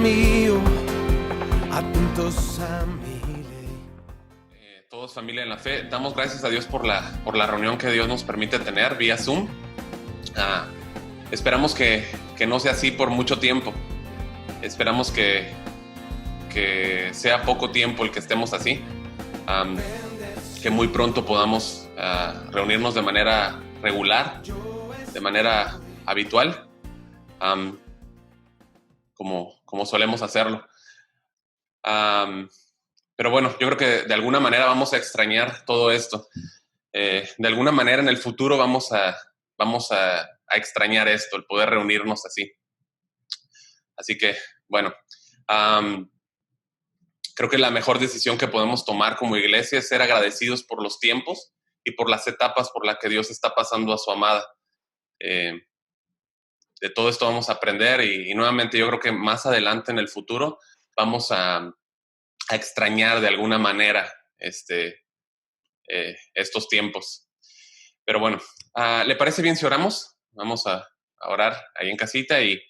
mío, atentos a mi ley. Todos, familia en la fe, damos gracias a Dios por la reunión que Dios nos permite tener vía Zoom. Esperamos que no sea así por mucho tiempo. Esperamos que sea poco tiempo el que estemos así. Que muy pronto podamos reunirnos de manera regular, de manera habitual, como solemos hacerlo. Pero bueno, yo creo que de alguna manera vamos a extrañar todo esto. De alguna manera en el futuro vamos a extrañar esto, el poder reunirnos así. Así que, bueno, creo que la mejor decisión que podemos tomar como iglesia es ser agradecidos por los tiempos y por las etapas por las que Dios está pasando a su amada. De todo esto vamos a aprender y nuevamente yo creo que más adelante en el futuro vamos a extrañar de alguna manera estos tiempos. Pero bueno, ¿le parece bien si oramos? Vamos a orar ahí en casita y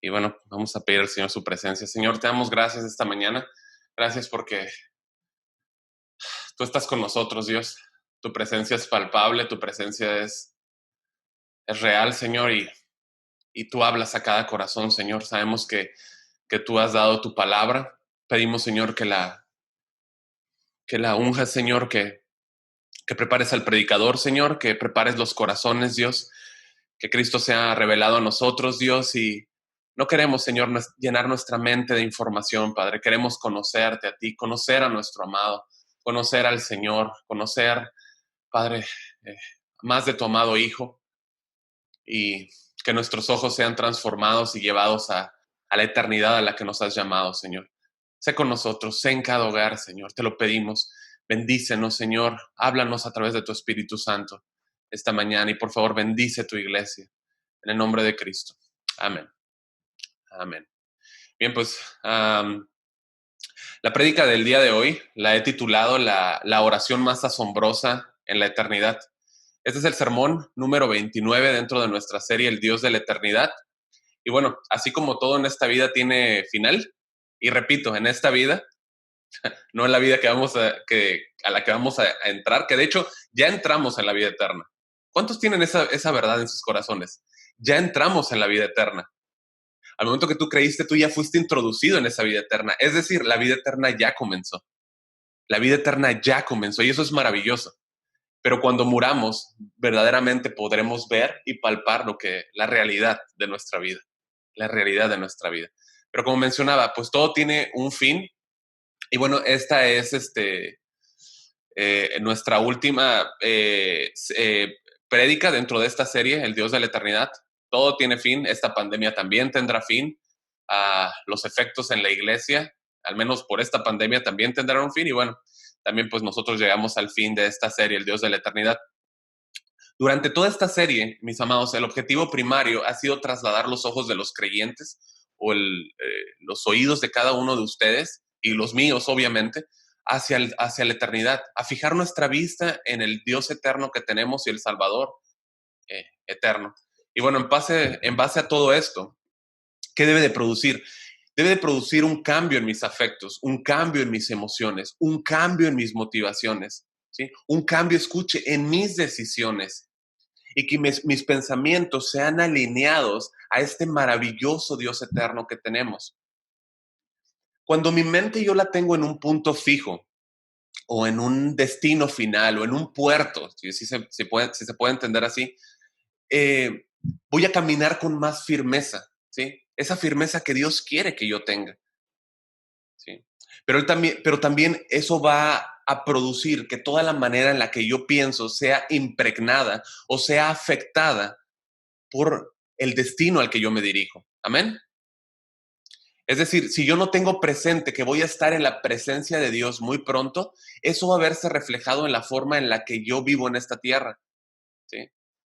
bueno, vamos a pedir al Señor su presencia. Señor, te damos gracias esta mañana. Gracias porque tú estás con nosotros, Dios. Tu presencia es palpable, tu presencia es real, Señor, y tú hablas a cada corazón, Señor. Sabemos que tú has dado tu palabra. Pedimos, Señor, que la unjas, Señor, que prepares al predicador, Señor, que prepares los corazones, Dios, que Cristo sea revelado a nosotros, Dios, y no queremos, Señor, llenar nuestra mente de información, Padre. Queremos conocerte a ti, conocer a nuestro amado, conocer al Señor, conocer, Padre, más de tu amado Hijo, y que nuestros ojos sean transformados y llevados a la eternidad a la que nos has llamado, Señor. Sé con nosotros, sé en cada hogar, Señor, te lo pedimos. Bendícenos, Señor, háblanos a través de tu Espíritu Santo esta mañana y por favor bendice tu iglesia en el nombre de Cristo. Amén. Amén. Bien, pues la prédica del día de hoy la he titulado la oración más asombrosa en la eternidad. Este es el sermón número 29 dentro de nuestra serie El Dios de la Eternidad. Y bueno, así como todo en esta vida tiene final, y repito, en esta vida, no en la vida a la que vamos a entrar, que de hecho ya entramos en la vida eterna. ¿Cuántos tienen esa verdad en sus corazones? Ya entramos en la vida eterna. Al momento que tú creíste, tú ya fuiste introducido en esa vida eterna. Es decir, la vida eterna ya comenzó. La vida eterna ya comenzó y eso es maravilloso. Pero cuando muramos, verdaderamente podremos ver y palpar la realidad de nuestra vida. La realidad de nuestra vida. Pero como mencionaba, pues todo tiene un fin. Y bueno, esta es nuestra última prédica dentro de esta serie, El Dios de la Eternidad. Todo tiene fin, esta pandemia también tendrá fin. Los efectos en la iglesia, al menos por esta pandemia, también tendrán un fin. Y bueno, también pues nosotros llegamos al fin de esta serie, El Dios de la Eternidad. Durante toda esta serie, mis amados, el objetivo primario ha sido trasladar los ojos de los creyentes o los oídos de cada uno de ustedes y los míos, obviamente, hacia la eternidad, a fijar nuestra vista en el Dios eterno que tenemos y el Salvador eterno. Y bueno, en base a todo esto, ¿qué debe de producir? Debe de producir un cambio en mis afectos, un cambio en mis emociones, un cambio en mis motivaciones, ¿sí? Un cambio, escuche, en mis decisiones y que mis pensamientos sean alineados a este maravilloso Dios eterno que tenemos. Cuando mi mente yo la tengo en un punto fijo o en un destino final o en un puerto, si se puede entender así, voy a caminar con más firmeza, ¿sí? Esa firmeza que Dios quiere que yo tenga, ¿sí? Pero también eso va a producir que toda la manera en la que yo pienso sea impregnada o sea afectada por el destino al que yo me dirijo. ¿Amén? Es decir, si yo no tengo presente que voy a estar en la presencia de Dios muy pronto, eso va a verse reflejado en la forma en la que yo vivo en esta tierra, ¿sí?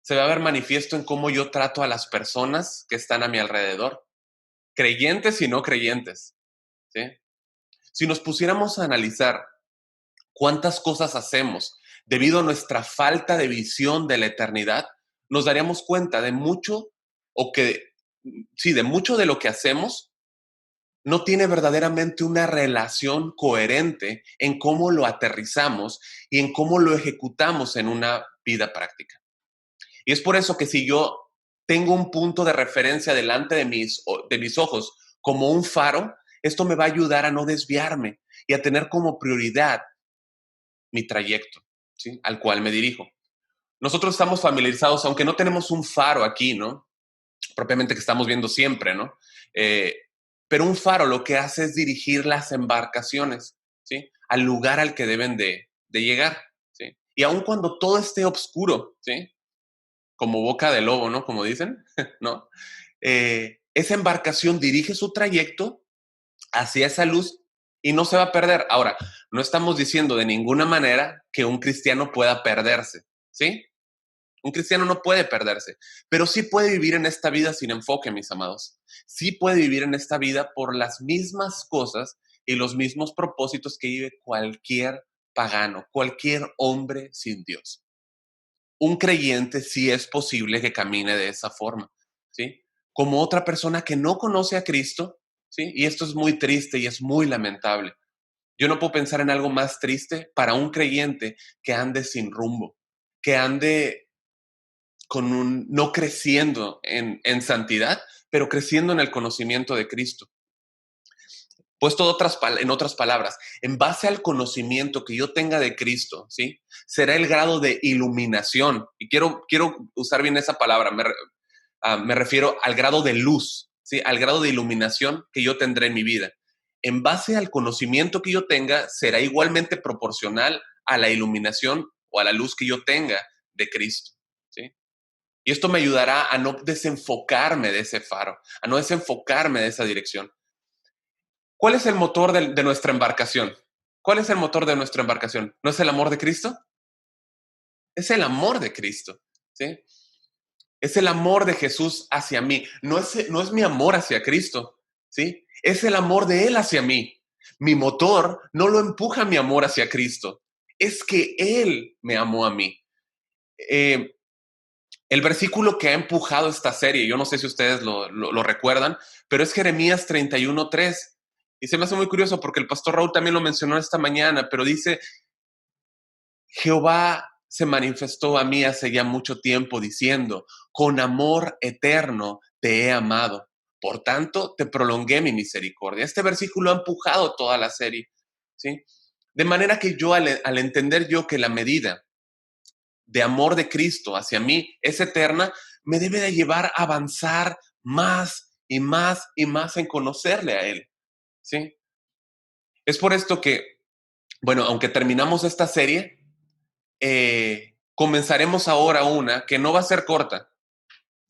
Se va a ver manifiesto en cómo yo trato a las personas que están a mi alrededor, creyentes y no creyentes, ¿sí? Si nos pusiéramos a analizar cuántas cosas hacemos debido a nuestra falta de visión de la eternidad, nos daríamos cuenta de mucho de mucho de lo que hacemos no tiene verdaderamente una relación coherente en cómo lo aterrizamos y en cómo lo ejecutamos en una vida práctica. Y es por eso que si yo tengo un punto de referencia delante de mis ojos como un faro, esto me va a ayudar a no desviarme y a tener como prioridad mi trayecto, ¿sí? Al cual me dirijo. Nosotros estamos familiarizados, aunque no tenemos un faro aquí, ¿no? Propiamente que estamos viendo siempre, ¿no? Eh, pero un faro lo que hace es dirigir las embarcaciones, ¿sí? Al lugar al que deben de llegar, ¿sí? Y aun cuando todo esté oscuro, ¿sí? Como boca de lobo, ¿no? Como dicen, ¿no? Esa embarcación dirige su trayecto hacia esa luz y no se va a perder. Ahora, no estamos diciendo de ninguna manera que un cristiano pueda perderse, ¿sí? Un cristiano no puede perderse, pero sí puede vivir en esta vida sin enfoque, mis amados. Sí puede vivir en esta vida por las mismas cosas y los mismos propósitos que vive cualquier pagano, cualquier hombre sin Dios. Un creyente sí es posible que camine de esa forma, ¿sí? Como otra persona que no conoce a Cristo, ¿sí? Y esto es muy triste y es muy lamentable. Yo no puedo pensar en algo más triste para un creyente que ande sin rumbo, que ande no creciendo en santidad, pero creciendo en el conocimiento de Cristo. Puesto en otras palabras, en base al conocimiento que yo tenga de Cristo, ¿sí? Será el grado de iluminación. Y quiero usar bien esa palabra. Me refiero al grado de luz, ¿sí? Al grado de iluminación que yo tendré en mi vida. En base al conocimiento que yo tenga, será igualmente proporcional a la iluminación o a la luz que yo tenga de Cristo, ¿sí? Y esto me ayudará a no desenfocarme de ese faro, a no desenfocarme de esa dirección. ¿Cuál es el motor de nuestra embarcación? ¿Cuál es el motor de nuestra embarcación? ¿No es el amor de Cristo? Es el amor de Cristo, ¿sí? Es el amor de Jesús hacia mí. No es mi amor hacia Cristo, ¿sí? Es el amor de Él hacia mí. Mi motor no lo empuja mi amor hacia Cristo. Es que Él me amó a mí. Eh, el versículo que ha empujado esta serie, yo no sé si ustedes lo recuerdan, pero es Jeremías 31:3. Y se me hace muy curioso porque el pastor Raúl también lo mencionó esta mañana, pero dice, Jehová se manifestó a mí hace ya mucho tiempo diciendo, con amor eterno te he amado. Por tanto, te prolongué mi misericordia. Este versículo ha empujado toda la serie, ¿sí? De manera que yo, al entender yo que la medida de amor de Cristo hacia mí es eterna, me debe de llevar a avanzar más y más y más en conocerle a Él, ¿sí? Es por esto que, bueno, aunque terminamos esta serie, comenzaremos ahora una que no va a ser corta,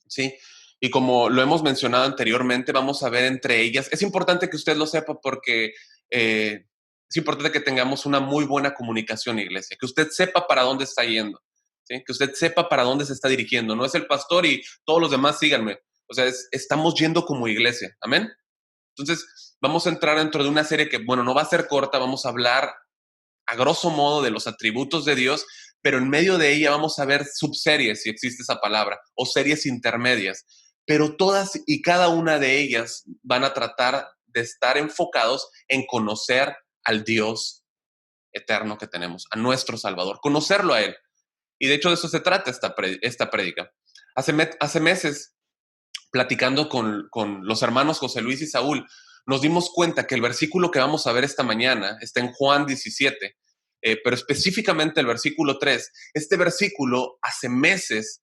¿sí? Y como lo hemos mencionado anteriormente, vamos a ver entre ellas. Es importante que usted lo sepa porque es importante que tengamos una muy buena comunicación, iglesia, que usted sepa para dónde está yendo, ¿sí? Que usted sepa para dónde se está dirigiendo. No es el pastor y todos los demás síganme. O sea, estamos yendo como iglesia. Amén. Entonces, vamos a entrar dentro de una serie que, bueno, no va a ser corta. Vamos a hablar a grosso modo de los atributos de Dios, pero en medio de ella vamos a ver subseries, si existe esa palabra, o series intermedias. Pero todas y cada una de ellas van a tratar de estar enfocados en conocer al Dios eterno que tenemos, a nuestro Salvador, conocerlo a Él. Y de hecho de eso se trata esta prédica. Hace meses, platicando con los hermanos José Luis y Saúl, nos dimos cuenta que el versículo que vamos a ver esta mañana está en Juan 17, pero específicamente el versículo 3. Este versículo hace meses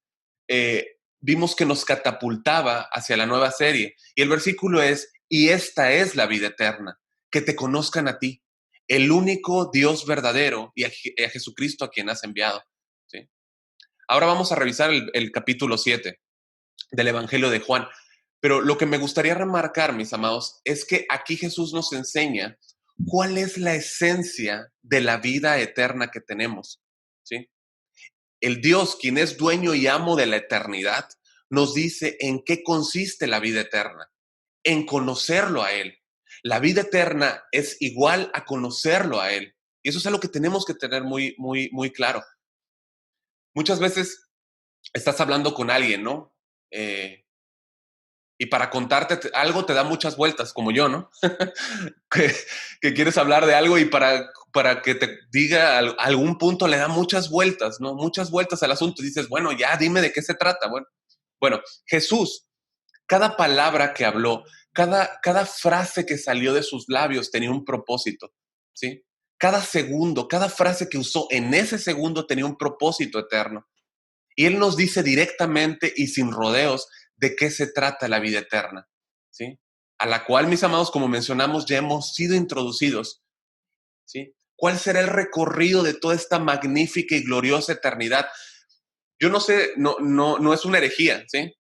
vimos que nos catapultaba hacia la nueva serie. Y el versículo es, y esta es la vida eterna, que te conozcan a ti, el único Dios verdadero y a Jesucristo a quien has enviado. ¿Sí? Ahora vamos a revisar el capítulo 7 del Evangelio de Juan. Pero lo que me gustaría remarcar, mis amados, es que aquí Jesús nos enseña cuál es la esencia de la vida eterna que tenemos, ¿sí? El Dios, quien es dueño y amo de la eternidad, nos dice en qué consiste la vida eterna, en conocerlo a Él. La vida eterna es igual a conocerlo a Él. Y eso es algo que tenemos que tener muy, muy, muy claro. Muchas veces estás hablando con alguien, ¿no? Y para contarte algo te da muchas vueltas, como yo, ¿no? que, que quieres hablar de algo y para que te diga algún punto le da muchas vueltas, ¿no? Muchas vueltas al asunto. Y dices, bueno, ya dime de qué se trata. Bueno, Jesús, cada palabra que habló, cada frase que salió de sus labios tenía un propósito, ¿sí? Cada segundo, cada frase que usó en ese segundo tenía un propósito eterno. Y Él nos dice directamente y sin rodeos de qué se trata la vida eterna, ¿sí? A la cual, mis amados, como mencionamos, ya hemos sido introducidos, ¿sí? ¿Cuál será el recorrido de toda esta magnífica y gloriosa eternidad? Yo no sé, no es una herejía, ¿sí?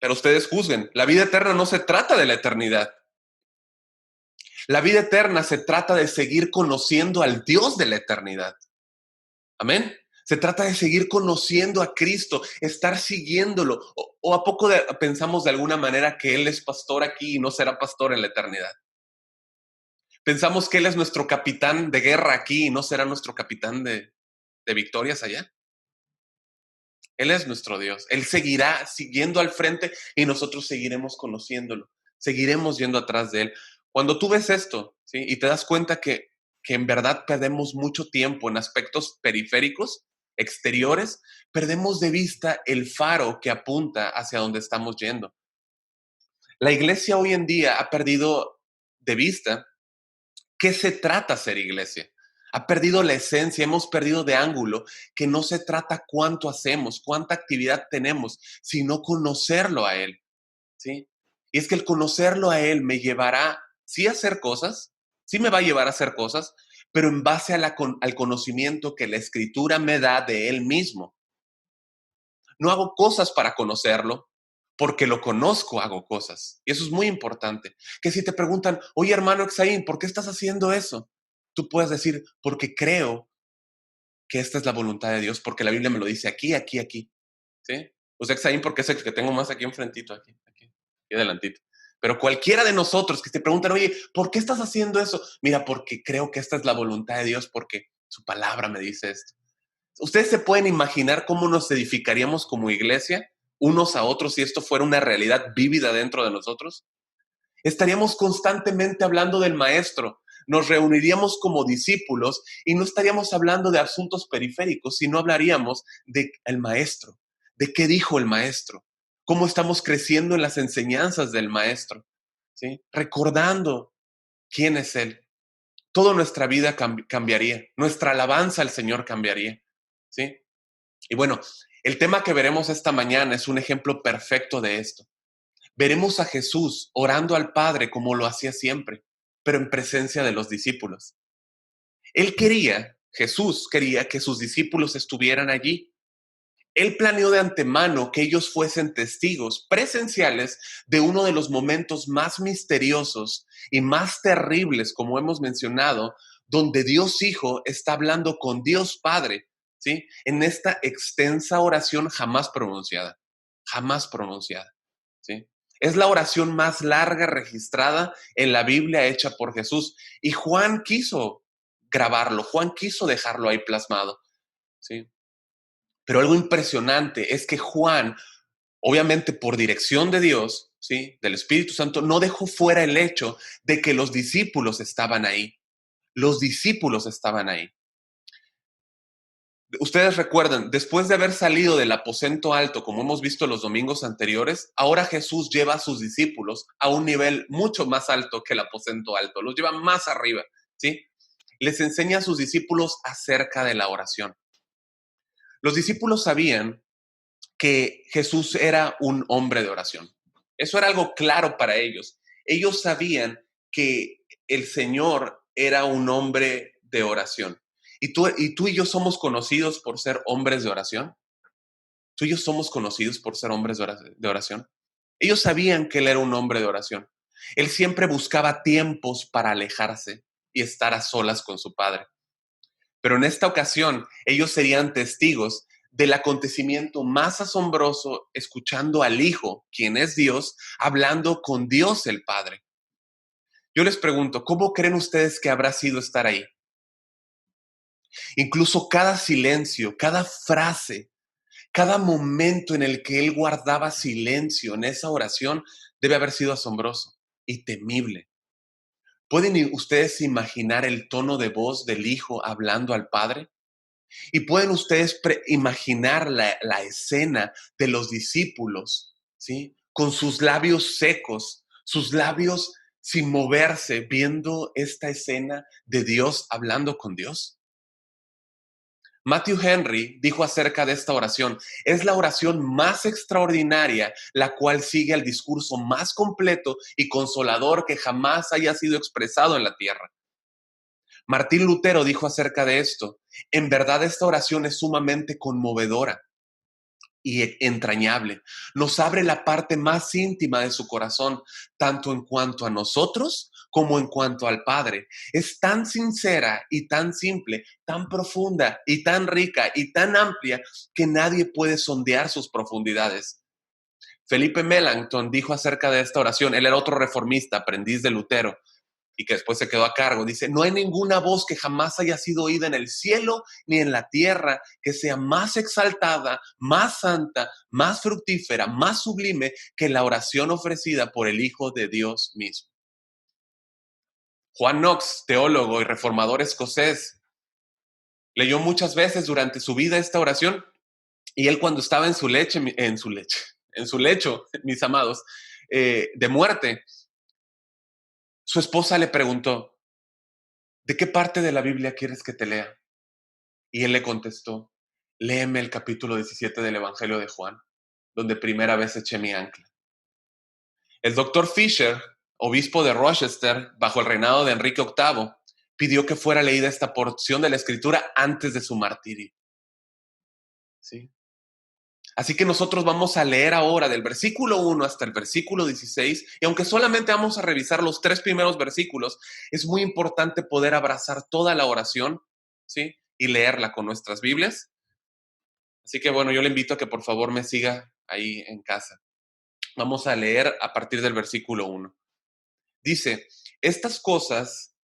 Pero ustedes juzguen. La vida eterna no se trata de la eternidad. La vida eterna se trata de seguir conociendo al Dios de la eternidad. Amén. Se trata de seguir conociendo a Cristo, estar siguiéndolo. ¿O a poco pensamos de alguna manera que Él es pastor aquí y no será pastor en la eternidad? Pensamos que Él es nuestro capitán de guerra aquí y no será nuestro capitán de victorias allá. Él es nuestro Dios. Él seguirá siguiendo al frente y nosotros seguiremos conociéndolo. Seguiremos yendo atrás de Él. Cuando tú ves esto, ¿sí? Y te das cuenta que en verdad perdemos mucho tiempo en aspectos periféricos, exteriores, perdemos de vista el faro que apunta hacia donde estamos yendo. La iglesia hoy en día ha perdido de vista qué se trata ser iglesia. Ha perdido la esencia, hemos perdido de ángulo que no se trata cuánto hacemos, cuánta actividad tenemos, sino conocerlo a Él, ¿sí? Y es que el conocerlo a Él me llevará, sí a hacer cosas, sí me va a llevar a hacer cosas, pero en base al conocimiento que la Escritura me da de Él mismo. No hago cosas para conocerlo, porque lo conozco, hago cosas. Y eso es muy importante. Que si te preguntan, oye hermano Exaín, ¿por qué estás haciendo eso? Tú puedes decir, porque creo que esta es la voluntad de Dios, porque la Biblia me lo dice aquí, aquí, aquí. ¿Sí? Pues Exaín, porque es el que tengo más aquí enfrentito, aquí adelantito. Pero cualquiera de nosotros que te preguntan, oye, ¿por qué estás haciendo eso? Mira, porque creo que esta es la voluntad de Dios, porque su palabra me dice esto. ¿Ustedes se pueden imaginar cómo nos edificaríamos como iglesia unos a otros si esto fuera una realidad vívida dentro de nosotros? Estaríamos constantemente hablando del maestro, nos reuniríamos como discípulos y no estaríamos hablando de asuntos periféricos, sino hablaríamos del maestro, de qué dijo el maestro, cómo estamos creciendo en las enseñanzas del maestro, ¿sí? Recordando quién es él. Toda nuestra vida cambiaría, nuestra alabanza al Señor cambiaría, ¿sí? Y bueno, el tema que veremos esta mañana es un ejemplo perfecto de esto. Veremos a Jesús orando al Padre como lo hacía siempre, pero en presencia de los discípulos. Jesús quería que sus discípulos estuvieran allí. Él planeó de antemano que ellos fuesen testigos presenciales de uno de los momentos más misteriosos y más terribles, como hemos mencionado, donde Dios Hijo está hablando con Dios Padre, ¿sí? En esta extensa oración jamás pronunciada, ¿sí? Es la oración más larga registrada en la Biblia hecha por Jesús. Y Juan quiso grabarlo, Juan quiso dejarlo ahí plasmado, ¿sí? Pero algo impresionante es que Juan, obviamente por dirección de Dios, ¿sí? Del Espíritu Santo, no dejó fuera el hecho de que los discípulos estaban ahí. Los discípulos estaban ahí. Ustedes recuerdan, después de haber salido del aposento alto, como hemos visto los domingos anteriores, ahora Jesús lleva a sus discípulos a un nivel mucho más alto que el aposento alto, los lleva más arriba, ¿sí? Les enseña a sus discípulos acerca de la oración. Los discípulos sabían que Jesús era un hombre de oración. Eso era algo claro para ellos. Ellos sabían que el Señor era un hombre de oración. ¿Y tú y yo somos conocidos por ser hombres de oración? ¿Tú y yo somos conocidos por ser hombres de oración? Ellos sabían que él era un hombre de oración. Él siempre buscaba tiempos para alejarse y estar a solas con su Padre. Pero en esta ocasión, ellos serían testigos del acontecimiento más asombroso, escuchando al Hijo, quien es Dios, hablando con Dios el Padre. Yo les pregunto, ¿cómo creen ustedes que habrá sido estar ahí? Incluso cada silencio, cada frase, Cada momento en el que él guardaba silencio en esa oración debe haber sido asombroso y temible. ¿Pueden ustedes imaginar el tono de voz del Hijo hablando al Padre? ¿Y pueden ustedes imaginar la escena de los discípulos, ¿sí? Con sus labios secos, sus labios sin moverse, viendo esta escena de Dios hablando con Dios? Matthew Henry dijo acerca de esta oración: es la oración más extraordinaria, la cual sigue al discurso más completo y consolador que jamás haya sido expresado en la tierra. Martín Lutero dijo acerca de esto: en verdad esta oración es sumamente conmovedora y entrañable. Nos abre la parte más íntima de su corazón, tanto en cuanto a nosotros como en cuanto al Padre. Es tan sincera y tan simple, tan profunda y tan rica y tan amplia que nadie puede sondear sus profundidades. Felipe Melanchthon dijo acerca de esta oración, él era otro reformista, aprendiz de Lutero, y que después se quedó a cargo. Dice: no hay ninguna voz que jamás haya sido oída en el cielo ni en la tierra que sea más exaltada, más santa, más fructífera, más sublime que la oración ofrecida por el Hijo de Dios mismo. Juan Knox, teólogo y reformador escocés, leyó muchas veces durante su vida esta oración, y él, cuando estaba en su lecho, mis amados, de muerte, su esposa le preguntó: ¿de qué parte de la Biblia quieres que te lea? Y él le contestó: léeme el capítulo 17 del Evangelio de Juan, donde primera vez eché mi ancla. El doctor Fisher, obispo de Rochester, bajo el reinado de Enrique VIII, pidió que fuera leída esta porción de la Escritura antes de su martirio. ¿Sí? Así que nosotros vamos a leer ahora del versículo 1 hasta el versículo 16, y aunque solamente vamos a revisar los 3 primeros versículos, es muy importante poder abrazar toda la oración, ¿sí? Y leerla con nuestras Biblias. Así que bueno, yo le invito a que por favor me siga ahí en casa. Vamos a leer a partir del versículo 1. Dice: estas cosas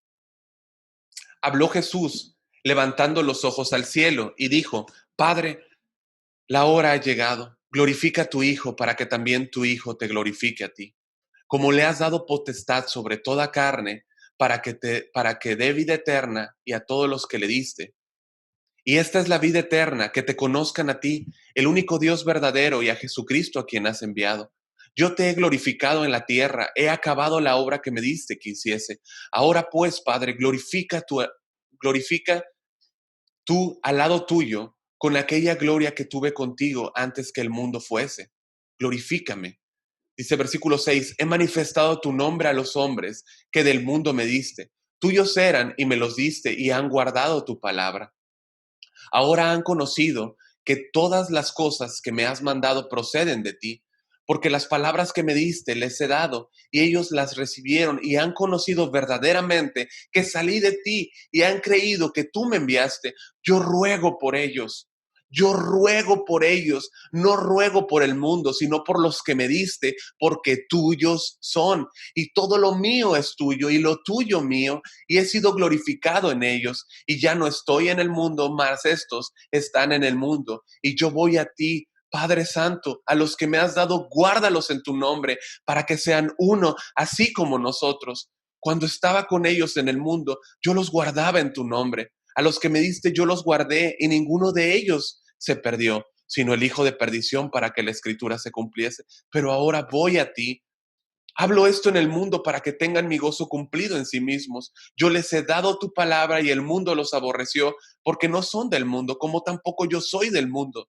habló Jesús, levantando los ojos al cielo, y dijo: Padre, la hora ha llegado. Glorifica a tu Hijo, para que también tu Hijo te glorifique a ti. Como le has dado potestad sobre toda carne, para que dé vida eterna y a todos los que le diste. Y esta es la vida eterna, que te conozcan a ti, el único Dios verdadero, y a Jesucristo a quien has enviado. Yo te he glorificado en la tierra, he acabado la obra que me diste que hiciese. Ahora pues, Padre, glorifica tú al lado tuyo con aquella gloria que tuve contigo antes que el mundo fuese. Glorifícame. Dice versículo 6: he manifestado tu nombre a los hombres que del mundo me diste. Tuyos eran y me los diste, y han guardado tu palabra. Ahora han conocido que todas las cosas que me has mandado proceden de ti, porque las palabras que me diste les he dado, y ellos las recibieron y han conocido verdaderamente que salí de ti, y han creído que tú me enviaste. Yo ruego por ellos. Yo ruego por ellos, no ruego por el mundo, sino por los que me diste, porque tuyos son, y todo lo mío es tuyo, y lo tuyo mío, y he sido glorificado en ellos, y ya no estoy en el mundo, mas estos están en el mundo, y yo voy a ti. Padre Santo, a los que me has dado, guárdalos en tu nombre, para que sean uno, así como nosotros. Cuando estaba con ellos en el mundo, yo los guardaba en tu nombre. A los que me diste, yo los guardé, y ninguno de ellos se perdió, sino el hijo de perdición, para que la escritura se cumpliese. Pero ahora voy a ti. Hablo esto en el mundo para que tengan mi gozo cumplido en sí mismos. Yo les he dado tu palabra, y el mundo los aborreció, porque no son del mundo, como tampoco yo soy del mundo.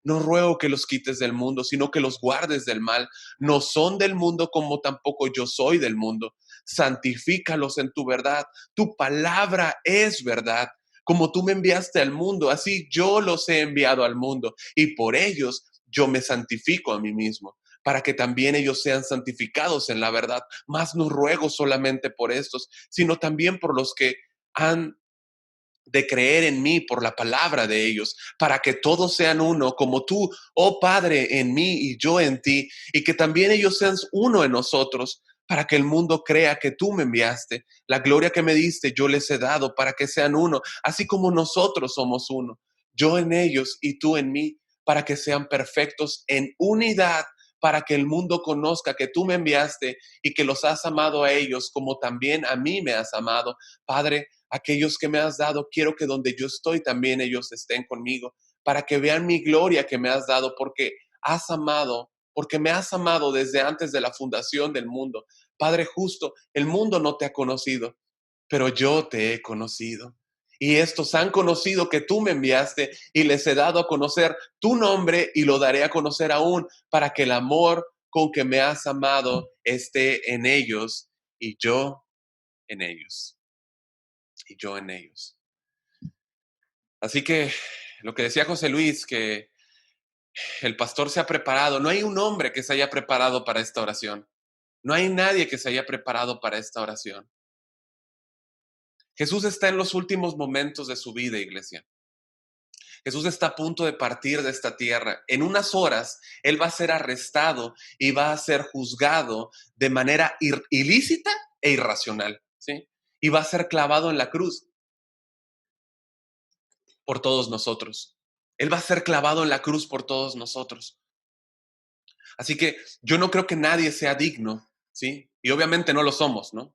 No ruego que los quites del mundo, sino que los guardes del mal. No son del mundo, como tampoco yo soy del mundo. Santifícalos en tu verdad. Tu palabra es verdad. Como tú me enviaste al mundo, así yo los he enviado al mundo, y por ellos yo me santifico a mí mismo, para que también ellos sean santificados en la verdad. Mas no ruego solamente por estos, sino también por los que han de creer en mí por la palabra de ellos, para que todos sean uno, como tú, oh Padre, en mí y yo en ti, y que también ellos sean uno en nosotros, para que el mundo crea que tú me enviaste. La gloria que me diste yo les he dado, para que sean uno, así como nosotros somos uno. Yo en ellos y tú en mí, para que sean perfectos en unidad, para que el mundo conozca que tú me enviaste y que los has amado a ellos como también a mí me has amado. Padre, aquellos que me has dado, quiero que donde yo estoy también ellos estén conmigo, para que vean mi gloria que me has dado, porque me has amado desde antes de la fundación del mundo. Padre justo, el mundo no te ha conocido, pero yo te he conocido. Y estos han conocido que tú me enviaste y les he dado a conocer tu nombre y lo daré a conocer aún para que el amor con que me has amado esté en ellos y yo en ellos. Y yo en ellos. Así que lo que decía José Luis, que el pastor se ha preparado, no hay un hombre que se haya preparado para esta oración. No hay nadie que se haya preparado para esta oración. Jesús está en los últimos momentos de su vida, iglesia. Jesús está a punto de partir de esta tierra. En unas horas, Él va a ser arrestado y va a ser juzgado de manera ilícita e irracional, ¿sí? Y va a ser clavado en la cruz por todos nosotros. Él va a ser clavado en la cruz por todos nosotros. Así que yo no creo que nadie sea digno, ¿sí? Y obviamente no lo somos, ¿no?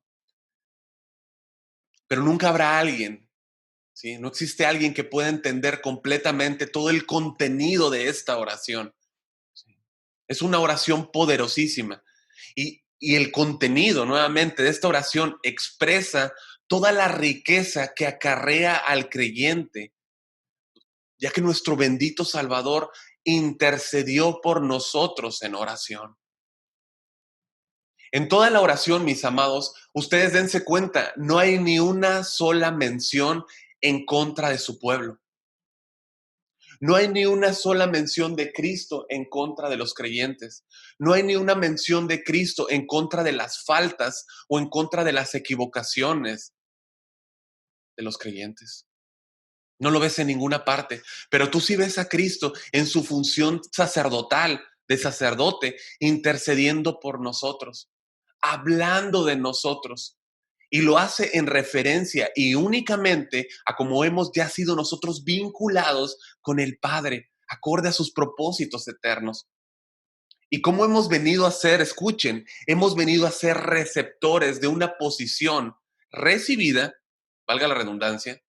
Pero nunca habrá alguien, ¿sí? No existe alguien que pueda entender completamente todo el contenido de esta oración. ¿Sí? Es una oración poderosísima. Y el contenido, nuevamente, de esta oración expresa toda la riqueza que acarrea al creyente, ya que nuestro bendito Salvador intercedió por nosotros en oración. En toda la oración, mis amados, ustedes dense cuenta, no hay ni una sola mención en contra de su pueblo. No hay ni una sola mención de Cristo en contra de los creyentes. No hay ni una mención de Cristo en contra de las faltas o en contra de las equivocaciones de los creyentes. No lo ves en ninguna parte, pero tú sí ves a Cristo en su función sacerdotal, de sacerdote, intercediendo por nosotros, hablando de nosotros. Y lo hace en referencia y únicamente a cómo hemos ya sido nosotros vinculados con el Padre, acorde a sus propósitos eternos. Y cómo hemos venido a ser, escuchen, hemos venido a ser receptores de una posición recibida, valga la redundancia,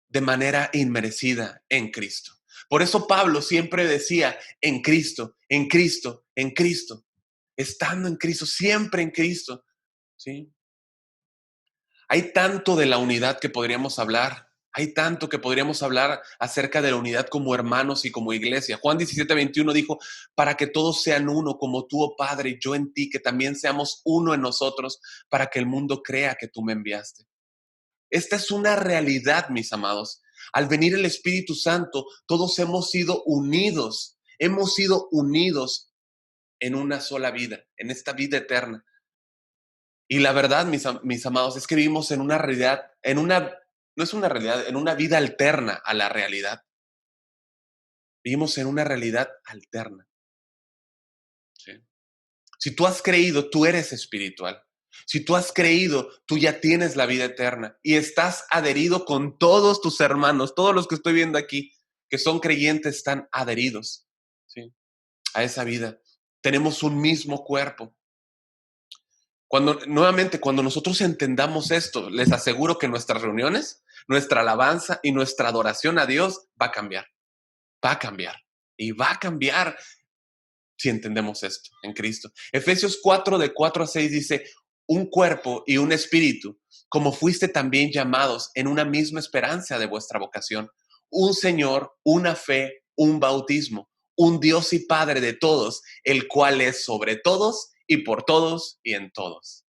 de manera inmerecida en Cristo. Por eso Pablo siempre decía, en Cristo, en Cristo, en Cristo, estando en Cristo, siempre en Cristo, ¿sí? Hay tanto de la unidad que podríamos hablar. Hay tanto que podríamos hablar acerca de la unidad como hermanos y como iglesia. Juan 17:21 dijo, para que todos sean uno, como tú, oh Padre, y yo en ti, que también seamos uno en nosotros, para que el mundo crea que tú me enviaste. Esta es una realidad, mis amados. Al venir el Espíritu Santo, todos hemos sido unidos en una sola vida, en esta vida eterna. Y la verdad, mis amados, es que vivimos en una realidad, no es una realidad, en una vida alterna a la realidad. Vivimos en una realidad alterna. ¿Sí? Si tú has creído, tú eres espiritual. Si tú has creído, tú ya tienes la vida eterna y estás adherido con todos tus hermanos, todos los que estoy viendo aquí, que son creyentes, están adheridos, ¿sí?, a esa vida. Tenemos un mismo cuerpo. Cuando nosotros entendamos esto, les aseguro que nuestras reuniones, nuestra alabanza y nuestra adoración a Dios va a cambiar. Va a cambiar. Y va a cambiar si entendemos esto en Cristo. Efesios 4, de 4 a 6 dice, un cuerpo y un espíritu, como fuiste también llamados en una misma esperanza de vuestra vocación. Un Señor, una fe, un bautismo, un Dios y Padre de todos, el cual es sobre todos y por todos y en todos.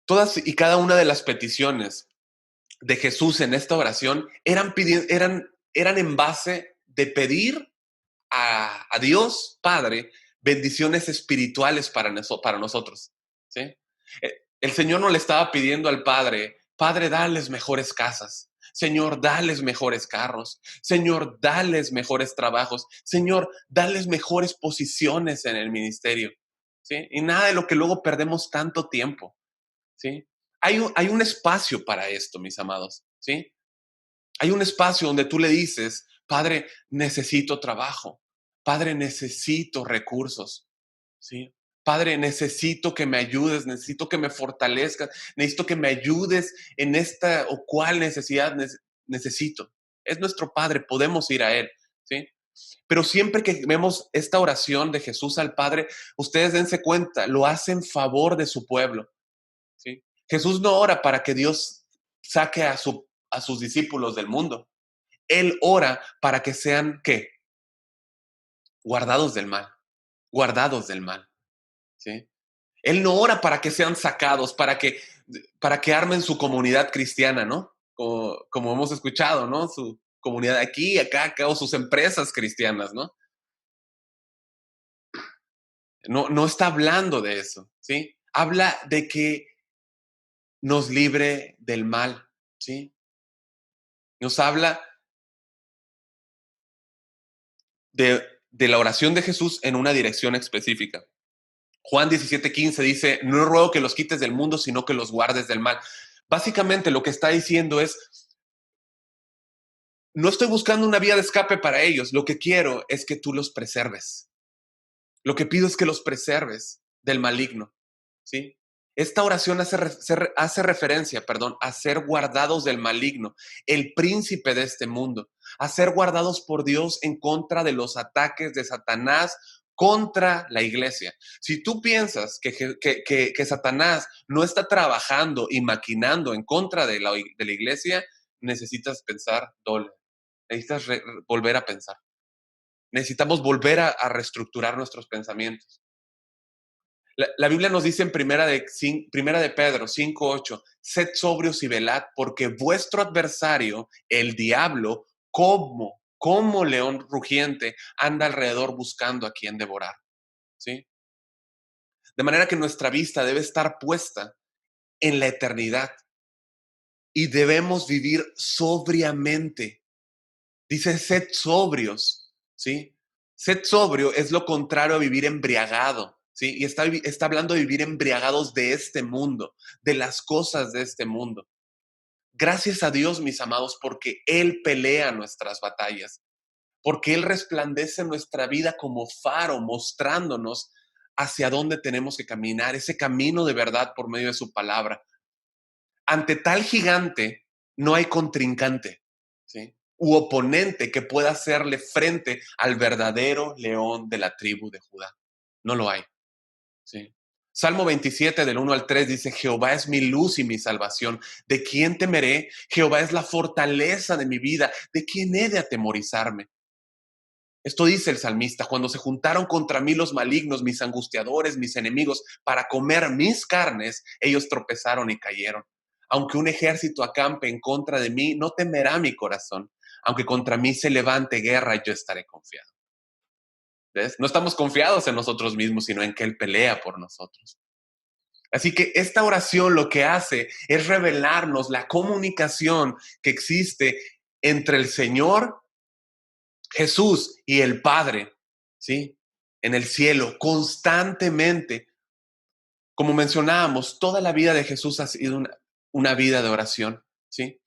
Todas y cada una de las peticiones de Jesús en esta oración eran en base de pedir a Dios Padre bendiciones espirituales para nosotros. ¿Sí? El Señor no le estaba pidiendo al Padre, Padre, dales mejores casas. Señor, dales mejores carros. Señor, dales mejores trabajos. Señor, dales mejores posiciones en el ministerio. ¿Sí? Y nada de lo que luego perdemos tanto tiempo. ¿Sí? Hay un espacio para esto, mis amados. ¿Sí? Hay un espacio donde tú le dices, Padre, necesito trabajo. Padre, necesito recursos. ¿Sí? Padre, necesito que me ayudes, necesito que me fortalezcas, necesito que me ayudes en esta o cual necesidad necesito. Es nuestro Padre, podemos ir a Él. ¿Sí? Pero siempre que vemos esta oración de Jesús al Padre, ustedes dense cuenta, lo hace en favor de su pueblo. ¿Sí? Jesús no ora para que Dios saque a sus discípulos del mundo. Él ora para que sean, ¿qué? Guardados del mal, guardados del mal. ¿Sí? Él no ora para que sean sacados, para que armen su comunidad cristiana, ¿no? Como hemos escuchado, ¿no? Su comunidad aquí, acá, o sus empresas cristianas, ¿no? No, no está hablando de eso, ¿sí? Habla de que nos libre del mal, ¿sí? Nos habla de la oración de Jesús en una dirección específica. Juan 17:15 dice, no ruego que los quites del mundo, sino que los guardes del mal. Básicamente lo que está diciendo es, no estoy buscando una vía de escape para ellos, lo que quiero es que tú los preserves. Lo que pido es que los preserves del maligno, ¿sí? Esta oración hace referencia, a ser guardados del maligno, el príncipe de este mundo, a ser guardados por Dios en contra de los ataques de Satanás contra la iglesia. Si tú piensas que Satanás no está trabajando y maquinando en contra de la iglesia, necesitas pensar doble, necesitas volver a pensar. Necesitamos volver a reestructurar nuestros pensamientos. La Biblia nos dice en primera de Pedro 5:8, sed sobrios y velad, porque vuestro adversario, el diablo, como león rugiente, anda alrededor buscando a quien devorar. ¿Sí? De manera que nuestra vista debe estar puesta en la eternidad y debemos vivir sobriamente. Dice, sed sobrios, ¿sí? Sed sobrio es lo contrario a vivir embriagado, ¿sí? Y está hablando de vivir embriagados de este mundo, de las cosas de este mundo. Gracias a Dios, mis amados, porque Él pelea nuestras batallas, porque Él resplandece nuestra vida como faro, mostrándonos hacia dónde tenemos que caminar, ese camino de verdad por medio de su palabra. Ante tal gigante no hay contrincante, ¿sí? U oponente que pueda hacerle frente al verdadero león de la tribu de Judá. No lo hay, ¿sí? Salmo 27 del 1 al 3 dice, Jehová es mi luz y mi salvación. ¿De quién temeré? Jehová es la fortaleza de mi vida. ¿De quién he de atemorizarme? Esto dice el salmista, cuando se juntaron contra mí los malignos, mis angustiadores, mis enemigos, para comer mis carnes, ellos tropezaron y cayeron. Aunque un ejército acampe en contra de mí, no temerá mi corazón. Aunque contra mí se levante guerra, yo estaré confiado. ¿Ves? No estamos confiados en nosotros mismos, sino en que Él pelea por nosotros. Así que esta oración lo que hace es revelarnos la comunicación que existe entre el Señor Jesús y el Padre, ¿sí? En el cielo, constantemente. Como mencionábamos, toda la vida de Jesús ha sido una vida de oración, ¿sí?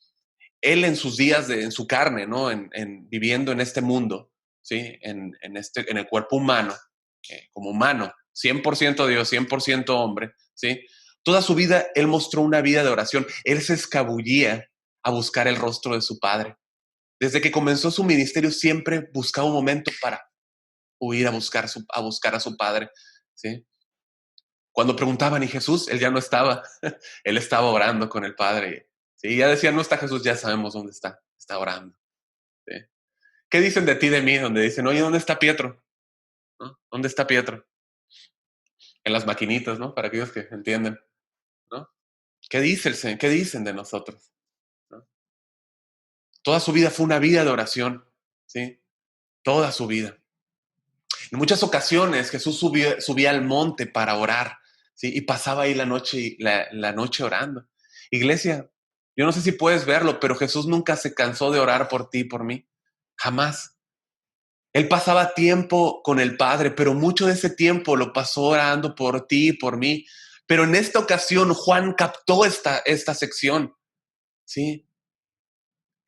Él en sus días, en su carne, ¿no? Viviendo en este mundo, ¿sí? En el cuerpo humano, como humano, 100% Dios, 100% hombre, ¿sí? Toda su vida, Él mostró una vida de oración. Él se escabullía a buscar el rostro de su Padre. Desde que comenzó su ministerio siempre buscaba un momento para huir a buscar a su padre, ¿sí? Cuando preguntaban, ¿y Jesús? Él ya no estaba, él estaba orando con el Padre, ¿sí? Ya decían, no está Jesús, ya sabemos dónde está orando, ¿sí? ¿Qué dicen de ti, de mí? Donde dicen, oye, ¿dónde está Pietro? ¿No? ¿Dónde está Pietro? En las maquinitas, ¿no? Para aquellos que entienden, ¿no? ¿Qué dice el Señor? ¿Qué dicen de nosotros? ¿No? Toda su vida fue una vida de oración, ¿sí? Toda su vida. En muchas ocasiones Jesús subía al monte para orar, ¿sí? Y pasaba ahí la noche orando. Iglesia, yo no sé si puedes verlo, pero Jesús nunca se cansó de orar por ti y por mí. Jamás. Él pasaba tiempo con el Padre, pero mucho de ese tiempo lo pasó orando por ti y por mí. Pero en esta ocasión Juan captó esta sección, ¿sí?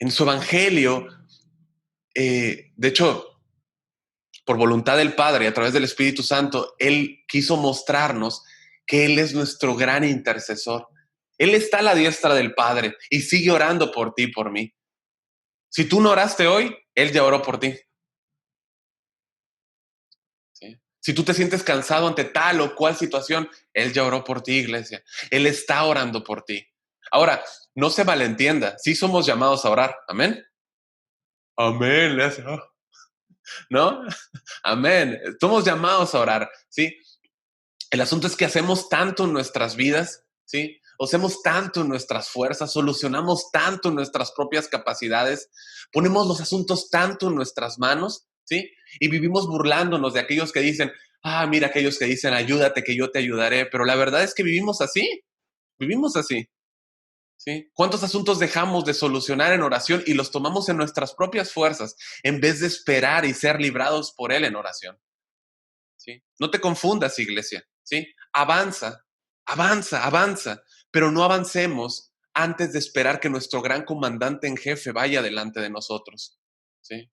En su evangelio, de hecho, por voluntad del Padre, a través del Espíritu Santo, Él quiso mostrarnos que Él es nuestro gran intercesor. Él está a la diestra del Padre y sigue orando por ti y por mí. Si tú no oraste hoy, Él ya oró por ti. ¿Sí? Si tú te sientes cansado ante tal o cual situación, Él ya oró por ti, iglesia. Él está orando por ti. Ahora, no se malentienda, sí somos llamados a orar. Amén. Amén. ¿No? Amén. Somos llamados a orar, ¿sí? El asunto es que hacemos tanto en nuestras vidas, ¿sí? Hacemos tanto en nuestras fuerzas, solucionamos tanto en nuestras propias capacidades, ponemos los asuntos tanto en nuestras manos, ¿sí? Y vivimos burlándonos de aquellos que dicen, mira, aquellos que dicen, ayúdate, que yo te ayudaré. Pero la verdad es que vivimos así, ¿sí? ¿Cuántos asuntos dejamos de solucionar en oración y los tomamos en nuestras propias fuerzas en vez de esperar y ser librados por Él en oración? ¿Sí? No te confundas, iglesia, ¿sí? Avanza, avanza, avanza, pero no avancemos antes de esperar que nuestro gran comandante en jefe vaya delante de nosotros, ¿sí?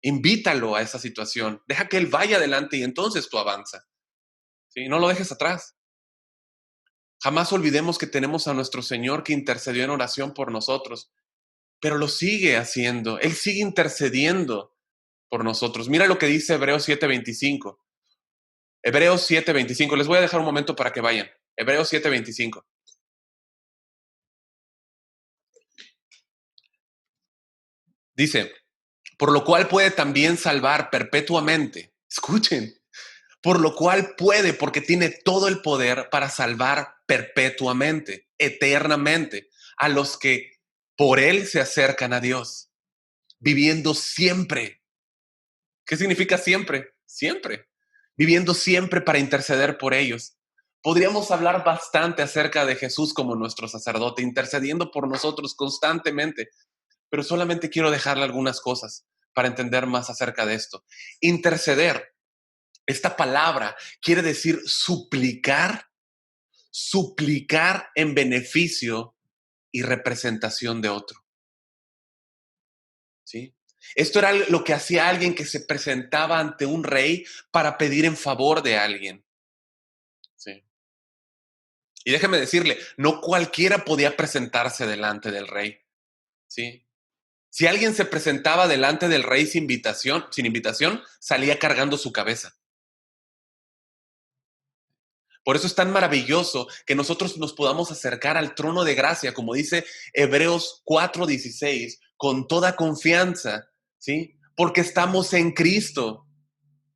Invítalo a esa situación, deja que él vaya adelante y entonces tú avanza, ¿sí? No lo dejes atrás. Jamás olvidemos que tenemos a nuestro Señor que intercedió en oración por nosotros, pero lo sigue haciendo, Él sigue intercediendo por nosotros. Mira lo que dice Hebreos 7:25. Hebreos 7:25. Les voy a dejar un momento para que vayan. Hebreos 7:25. Dice, por lo cual puede también salvar perpetuamente. Escuchen, por lo cual puede, porque tiene todo el poder para salvar perpetuamente, eternamente, a los que por él se acercan a Dios, viviendo siempre. ¿Qué significa siempre? Siempre. Viviendo siempre para interceder por ellos. Podríamos hablar bastante acerca de Jesús como nuestro sacerdote, intercediendo por nosotros constantemente, pero solamente quiero dejarle algunas cosas para entender más acerca de esto. Interceder, esta palabra quiere decir suplicar, suplicar en beneficio y representación de otro. ¿Sí? Esto era lo que hacía alguien que se presentaba ante un rey para pedir en favor de alguien. ¿Sí? Y déjeme decirle, no cualquiera podía presentarse delante del rey. ¿Sí? Si alguien se presentaba delante del rey sin invitación, salía cargando su cabeza. Por eso es tan maravilloso que nosotros nos podamos acercar al trono de gracia, como dice Hebreos 4:16, con toda confianza, ¿sí? Porque estamos en Cristo,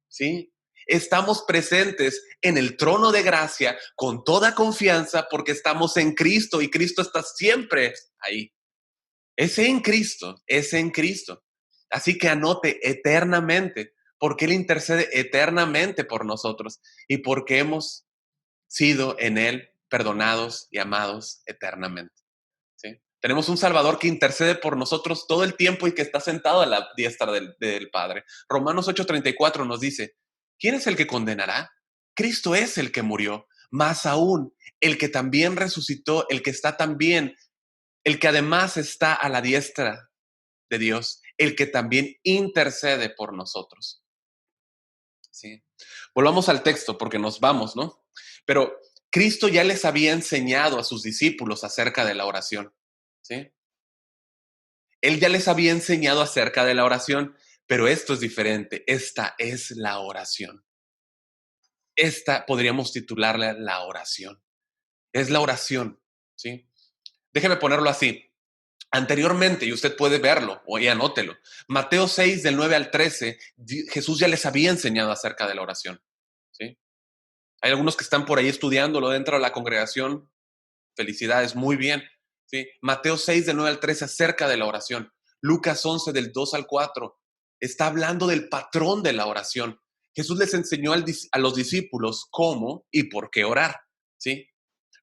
¿sí? Estamos presentes en el trono de gracia con toda confianza porque estamos en Cristo y Cristo está siempre ahí. Es en Cristo, es en Cristo. Así que anote eternamente, porque Él intercede eternamente por nosotros y porque hemos sido en Él perdonados y amados eternamente. ¿Sí? Tenemos un Salvador que intercede por nosotros todo el tiempo y que está sentado a la diestra del Padre. Romanos 8:34 nos dice, ¿quién es el que condenará? Cristo es el que murió, más aún el que también resucitó, el que está también, el que además está a la diestra de Dios, el que también intercede por nosotros. ¿Sí? Volvamos al texto porque nos vamos, ¿no? Pero Cristo ya les había enseñado a sus discípulos acerca de la oración, ¿sí? Él ya les había enseñado acerca de la oración, pero esto es diferente. Esta es la oración. Esta podríamos titularla la oración. Es la oración, ¿sí? Déjeme ponerlo así. Anteriormente, y usted puede verlo o anótelo, Mateo 6 del 9 al 13, Jesús ya les había enseñado acerca de la oración, ¿sí? Hay algunos que están por ahí estudiándolo dentro de la congregación. Felicidades, muy bien. ¿Sí? Mateo 6 del 9 al 13 acerca de la oración. Lucas 11 del 2 al 4 está hablando del patrón de la oración. Jesús les enseñó a los discípulos cómo y por qué orar. ¿Sí?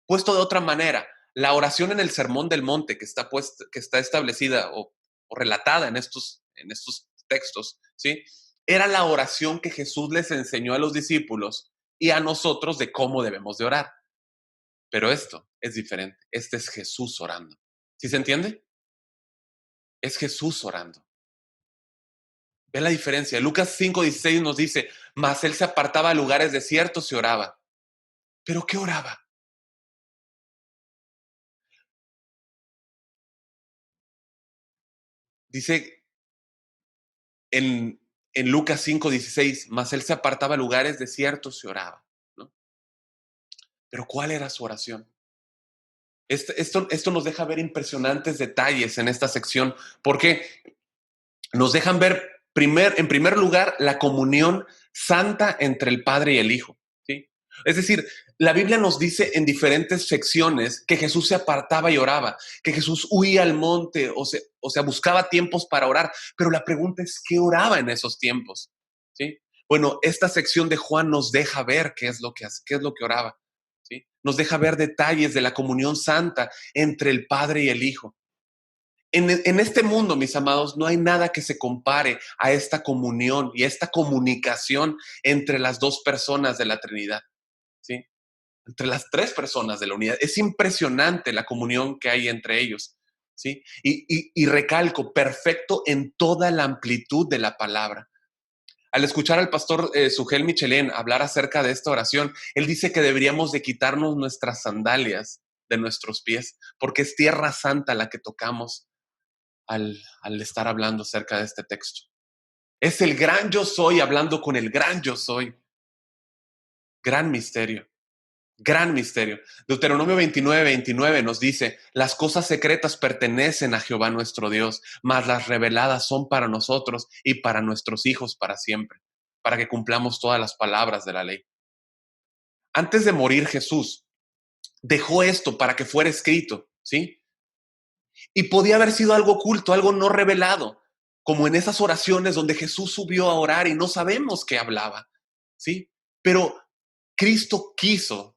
Puesto de otra manera, la oración en el Sermón del Monte que está establecida o relatada en estos textos, ¿sí? Era la oración que Jesús les enseñó a los discípulos y a nosotros de cómo debemos de orar. Pero esto es diferente. Este es Jesús orando. ¿Sí se entiende? Es Jesús orando. Ve la diferencia. Lucas 5:16 nos dice, mas él se apartaba a lugares desiertos y oraba. ¿Pero qué oraba? Dice en, en Lucas 5:16, mas él se apartaba a lugares desiertos y oraba, ¿no? Pero ¿cuál era su oración? Esto nos deja ver impresionantes detalles en esta sección, porque nos dejan ver en primer lugar la comunión santa entre el Padre y el Hijo, ¿sí? Es decir, la Biblia nos dice en diferentes secciones que Jesús se apartaba y oraba, que Jesús huía al monte, o sea, buscaba tiempos para orar, pero la pregunta es, ¿qué oraba en esos tiempos? ¿Sí? Bueno, esta sección de Juan nos deja ver qué es lo que hace, qué es lo que oraba, ¿sí? Nos deja ver detalles de la comunión santa entre el Padre y el Hijo. En este mundo, mis amados, no hay nada que se compare a esta comunión y a esta comunicación entre las dos personas de la Trinidad, ¿sí? Entre las tres personas de la unidad. Es impresionante la comunión que hay entre ellos, ¿sí? Y recalco, perfecto en toda la amplitud de la palabra. Al escuchar al pastor Sugel Michelén hablar acerca de esta oración, él dice que deberíamos de quitarnos nuestras sandalias de nuestros pies, porque es tierra santa la que tocamos al estar hablando acerca de este texto. Es el gran yo soy hablando con el gran yo soy. Gran misterio, gran misterio. Deuteronomio 29:29 nos dice, las cosas secretas pertenecen a Jehová nuestro Dios, mas las reveladas son para nosotros y para nuestros hijos para siempre, para que cumplamos todas las palabras de la ley. Antes de morir Jesús dejó esto para que fuera escrito, ¿sí? Y podía haber sido algo oculto, algo no revelado, como en esas oraciones donde Jesús subió a orar y no sabemos qué hablaba, ¿sí? Pero Cristo quiso,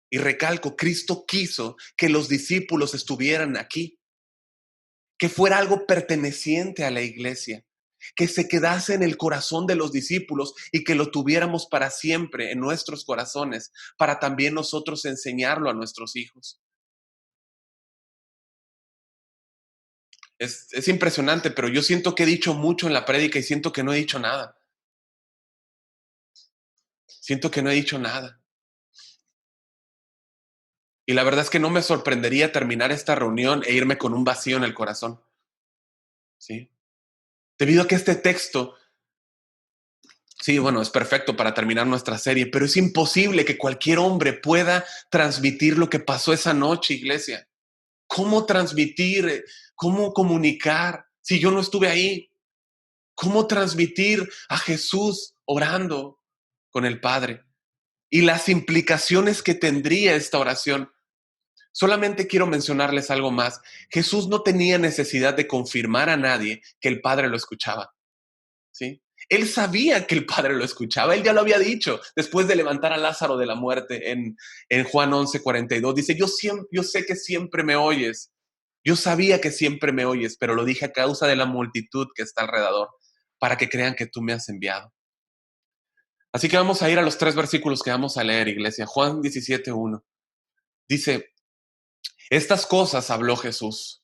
y recalco, Cristo quiso que los discípulos estuvieran aquí, que fuera algo perteneciente a la iglesia, que se quedase en el corazón de los discípulos y que lo tuviéramos para siempre en nuestros corazones, para también nosotros enseñarlo a nuestros hijos. Es impresionante, pero yo siento que he dicho mucho en la prédica y siento que no he dicho nada. Siento que no he dicho nada. Y la verdad es que no me sorprendería terminar esta reunión e irme con un vacío en el corazón. ¿Sí? Debido a que este texto, sí, bueno, es perfecto para terminar nuestra serie, pero es imposible que cualquier hombre pueda transmitir lo que pasó esa noche, iglesia. ¿Cómo transmitir? ¿Cómo comunicar si yo no estuve ahí? ¿Cómo transmitir a Jesús orando con el Padre? Y las implicaciones que tendría esta oración. Solamente quiero mencionarles algo más. Jesús no tenía necesidad de confirmar a nadie que el Padre lo escuchaba, ¿sí? Él sabía que el Padre lo escuchaba, él ya lo había dicho después de levantar a Lázaro de la muerte en Juan 11:42. Dice, yo sé que siempre me oyes, yo sabía que siempre me oyes, pero lo dije a causa de la multitud que está alrededor, para que crean que tú me has enviado. Así que vamos a ir a los 3 versículos que vamos a leer, iglesia. Juan 17:1. Dice, estas cosas habló Jesús.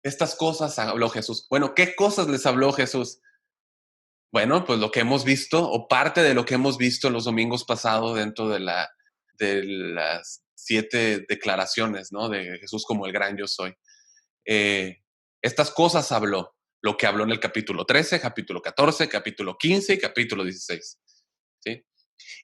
Estas cosas habló Jesús. Bueno, ¿qué cosas les habló Jesús? Bueno, pues lo que hemos visto, o parte de lo que hemos visto los domingos pasados dentro de las 7 declaraciones, ¿no? De Jesús como el gran yo soy. Estas cosas habló, lo que habló en el capítulo 13, capítulo 14, capítulo 15 y capítulo 16. ¿Sí?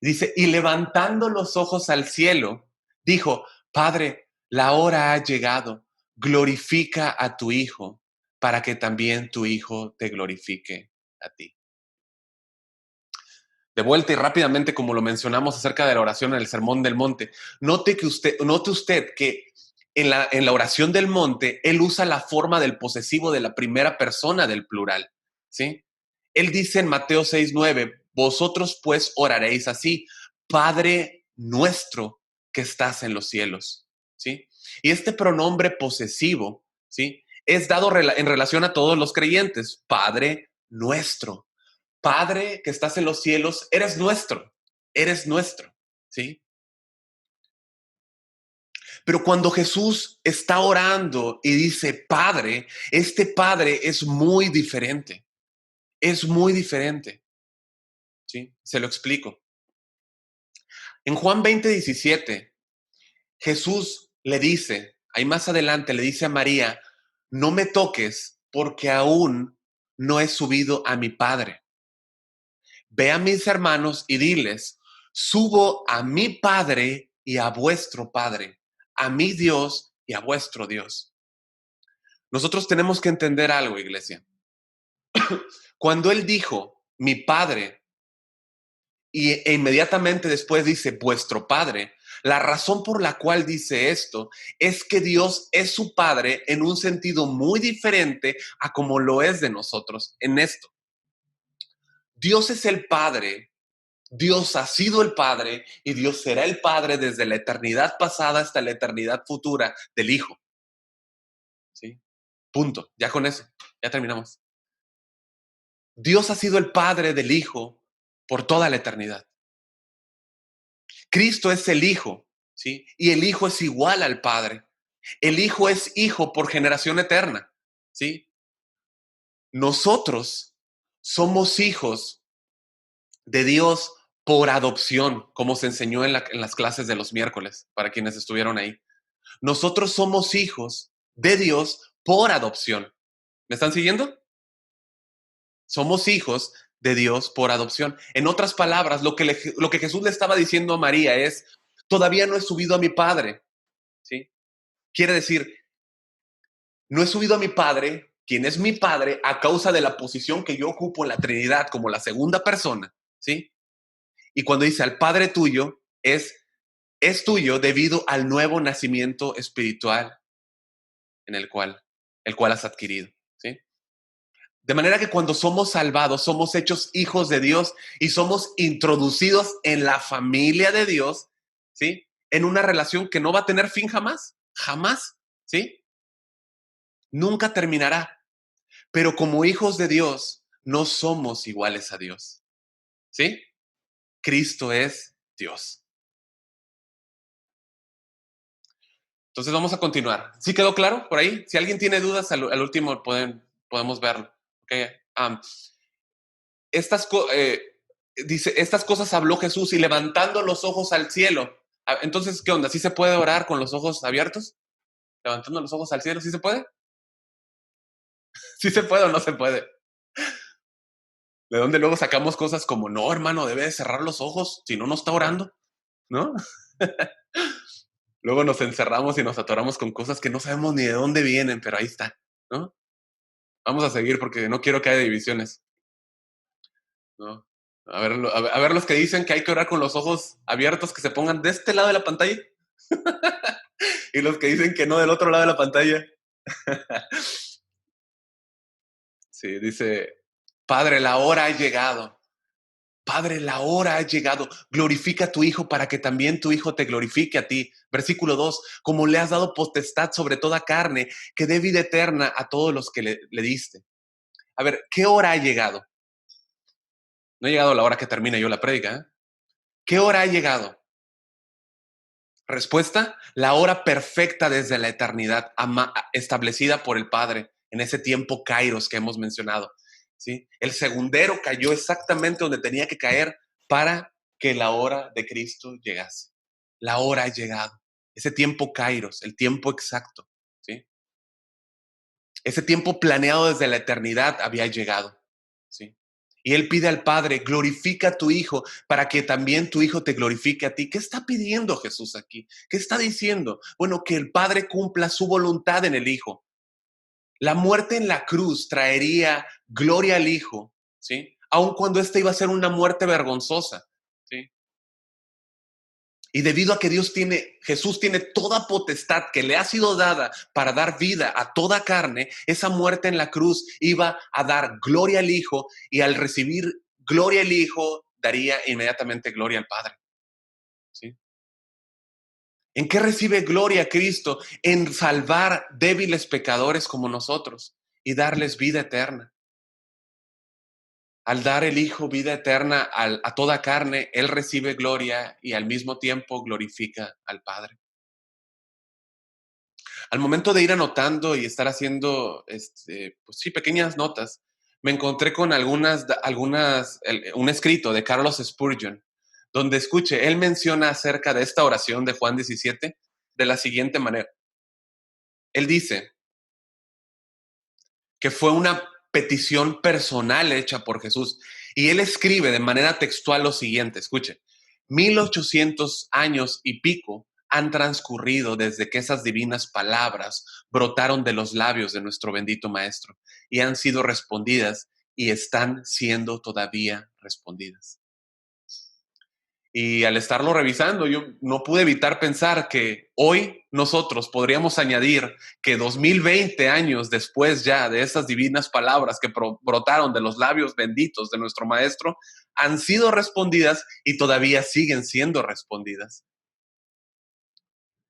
Dice, y levantando los ojos al cielo, dijo, Padre, la hora ha llegado, glorifica a tu Hijo, para que también tu Hijo te glorifique a ti. De vuelta y rápidamente, como lo mencionamos acerca de la oración en el Sermón del Monte, note usted que en la oración del monte, él usa la forma del posesivo de la primera persona del plural, ¿sí? Él dice en Mateo 6:9, vosotros pues oraréis así, Padre nuestro que estás en los cielos, ¿sí? Y este pronombre posesivo, ¿sí? Es dado en relación a todos los creyentes, Padre nuestro. Padre que estás en los cielos, eres nuestro, ¿sí? Pero cuando Jesús está orando y dice Padre, este Padre es muy diferente. Es muy diferente. ¿Sí? Se lo explico. En Juan 20:17, Jesús le dice, ahí más adelante le dice a María, no me toques porque aún no he subido a mi Padre. Ve a mis hermanos y diles, subo a mi Padre y a vuestro Padre, a mi Dios y a vuestro Dios. Nosotros tenemos que entender algo, iglesia. Cuando Él dijo, mi Padre, e inmediatamente después dice, vuestro Padre, la razón por la cual dice esto es que Dios es su Padre en un sentido muy diferente a como lo es de nosotros en esto. Dios es el Padre. Dios ha sido el Padre y Dios será el Padre desde la eternidad pasada hasta la eternidad futura del Hijo. ¿Sí? Punto. Ya con eso. Ya terminamos. Dios ha sido el Padre del Hijo por toda la eternidad. Cristo es el Hijo, ¿sí? Y el Hijo es igual al Padre. El Hijo es Hijo por generación eterna, ¿sí? Nosotros somos hijos de Dios por adopción, como se enseñó en las clases de los miércoles, para quienes estuvieron ahí. Nosotros somos hijos de Dios por adopción. ¿Me están siguiendo? Somos hijos de Dios por adopción. En otras palabras, lo que Jesús le estaba diciendo a María es, todavía no he subido a mi Padre. ¿Sí? Quiere decir, no he subido a mi Padre, quien es mi Padre, a causa de la posición que yo ocupo en la Trinidad como la segunda persona. ¿Sí? Y cuando dice al Padre tuyo, es tuyo debido al nuevo nacimiento espiritual en el cual has adquirido. ¿Sí? De manera que cuando somos salvados, somos hechos hijos de Dios y somos introducidos en la familia de Dios, ¿sí? En una relación que no va a tener fin jamás, jamás, ¿sí? Nunca terminará. Pero como hijos de Dios, no somos iguales a Dios, ¿sí? Cristo es Dios. Entonces vamos a continuar. ¿Sí quedó claro por ahí? Si alguien tiene dudas, al último podemos verlo. Okay. Estas, dice, estas cosas habló Jesús y levantando los ojos al cielo. Entonces, ¿qué onda? ¿Sí se puede orar con los ojos abiertos? Levantando los ojos al cielo, ¿sí se puede? ¿Sí se puede o no se puede? ¿De dónde luego sacamos cosas como, no, hermano, debe de cerrar los ojos, si no, no está orando, ¿no? Luego nos encerramos y nos atoramos con cosas que no sabemos ni de dónde vienen, pero ahí está, ¿no? Vamos a seguir porque no quiero que haya divisiones, ¿no? A ver los que dicen que hay que orar con los ojos abiertos, que se pongan de este lado de la pantalla. Y los que dicen que no del otro lado de la pantalla. Sí, dice, Padre, la hora ha llegado. Padre, la hora ha llegado. Glorifica a tu Hijo para que también tu Hijo te glorifique a ti. Versículo 2, como le has dado potestad sobre toda carne, que dé vida eterna a todos los que le diste. A ver, ¿qué hora ha llegado? No ha llegado la hora que termine yo la prédica. ¿Eh? ¿Qué hora ha llegado? Respuesta, la hora perfecta desde la eternidad, establecida por el Padre en ese tiempo Kairos que hemos mencionado. ¿Sí? El segundero cayó exactamente donde tenía que caer para que la hora de Cristo llegase. La hora ha llegado. Ese tiempo Kairos, el tiempo exacto. ¿Sí? Ese tiempo planeado desde la eternidad había llegado. ¿Sí? Y él pide al Padre, glorifica a tu Hijo para que también tu Hijo te glorifique a ti. ¿Qué está pidiendo Jesús aquí? ¿Qué está diciendo? Bueno, que el Padre cumpla su voluntad en el Hijo. La muerte en la cruz traería gloria al Hijo, ¿sí? Aun cuando esta iba a ser una muerte vergonzosa, ¿sí? Y debido a que Jesús tiene toda potestad que le ha sido dada para dar vida a toda carne, esa muerte en la cruz iba a dar gloria al Hijo y al recibir gloria al Hijo, daría inmediatamente gloria al Padre. ¿Sí? ¿En qué recibe gloria Cristo? En salvar débiles pecadores como nosotros y darles vida eterna. Al dar el Hijo vida eterna a toda carne, Él recibe gloria y al mismo tiempo glorifica al Padre. Al momento de ir anotando y estar haciendo, pues sí, pequeñas notas, me encontré con un escrito de Carlos Spurgeon, donde escuche, él menciona acerca de esta oración de Juan 17 de la siguiente manera. Él dice que fue una petición personal hecha por Jesús. Y él escribe de manera textual lo siguiente, escuche, 1800 años y pico han transcurrido desde que esas divinas palabras brotaron de los labios de nuestro bendito Maestro y han sido respondidas y están siendo todavía respondidas. Y al estarlo revisando, yo no pude evitar pensar que hoy nosotros podríamos añadir que 2020 años después ya de esas divinas palabras que brotaron de los labios benditos de nuestro Maestro, han sido respondidas y todavía siguen siendo respondidas.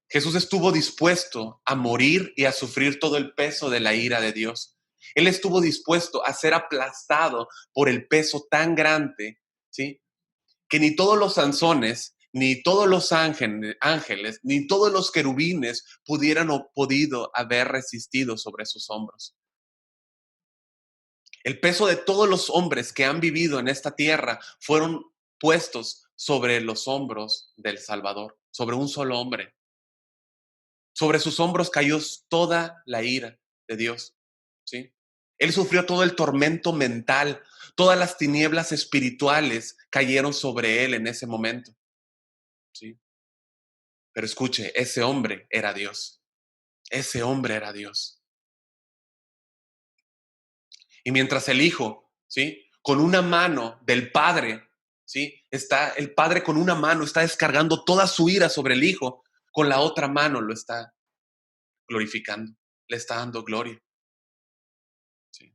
Jesús estuvo dispuesto a morir y a sufrir todo el peso de la ira de Dios. Él estuvo dispuesto a ser aplastado por el peso tan grande, ¿sí?, que ni todos los Sansones, ni todos los ángeles, ni todos los querubines pudieran o podido haber resistido sobre sus hombros. El peso de todos los hombres que han vivido en esta tierra fueron puestos sobre los hombros del Salvador, sobre un solo hombre. Sobre sus hombros cayó toda la ira de Dios, ¿sí? Él sufrió todo el tormento mental, todas las tinieblas espirituales cayeron sobre él en ese momento, ¿sí? Pero escuche, ese hombre era Dios. Ese hombre era Dios. Y mientras el Hijo, ¿sí?, con una mano del Padre, ¿sí?, está el Padre con una mano está descargando toda su ira sobre el Hijo, con la otra mano lo está glorificando, le está dando gloria, ¿sí?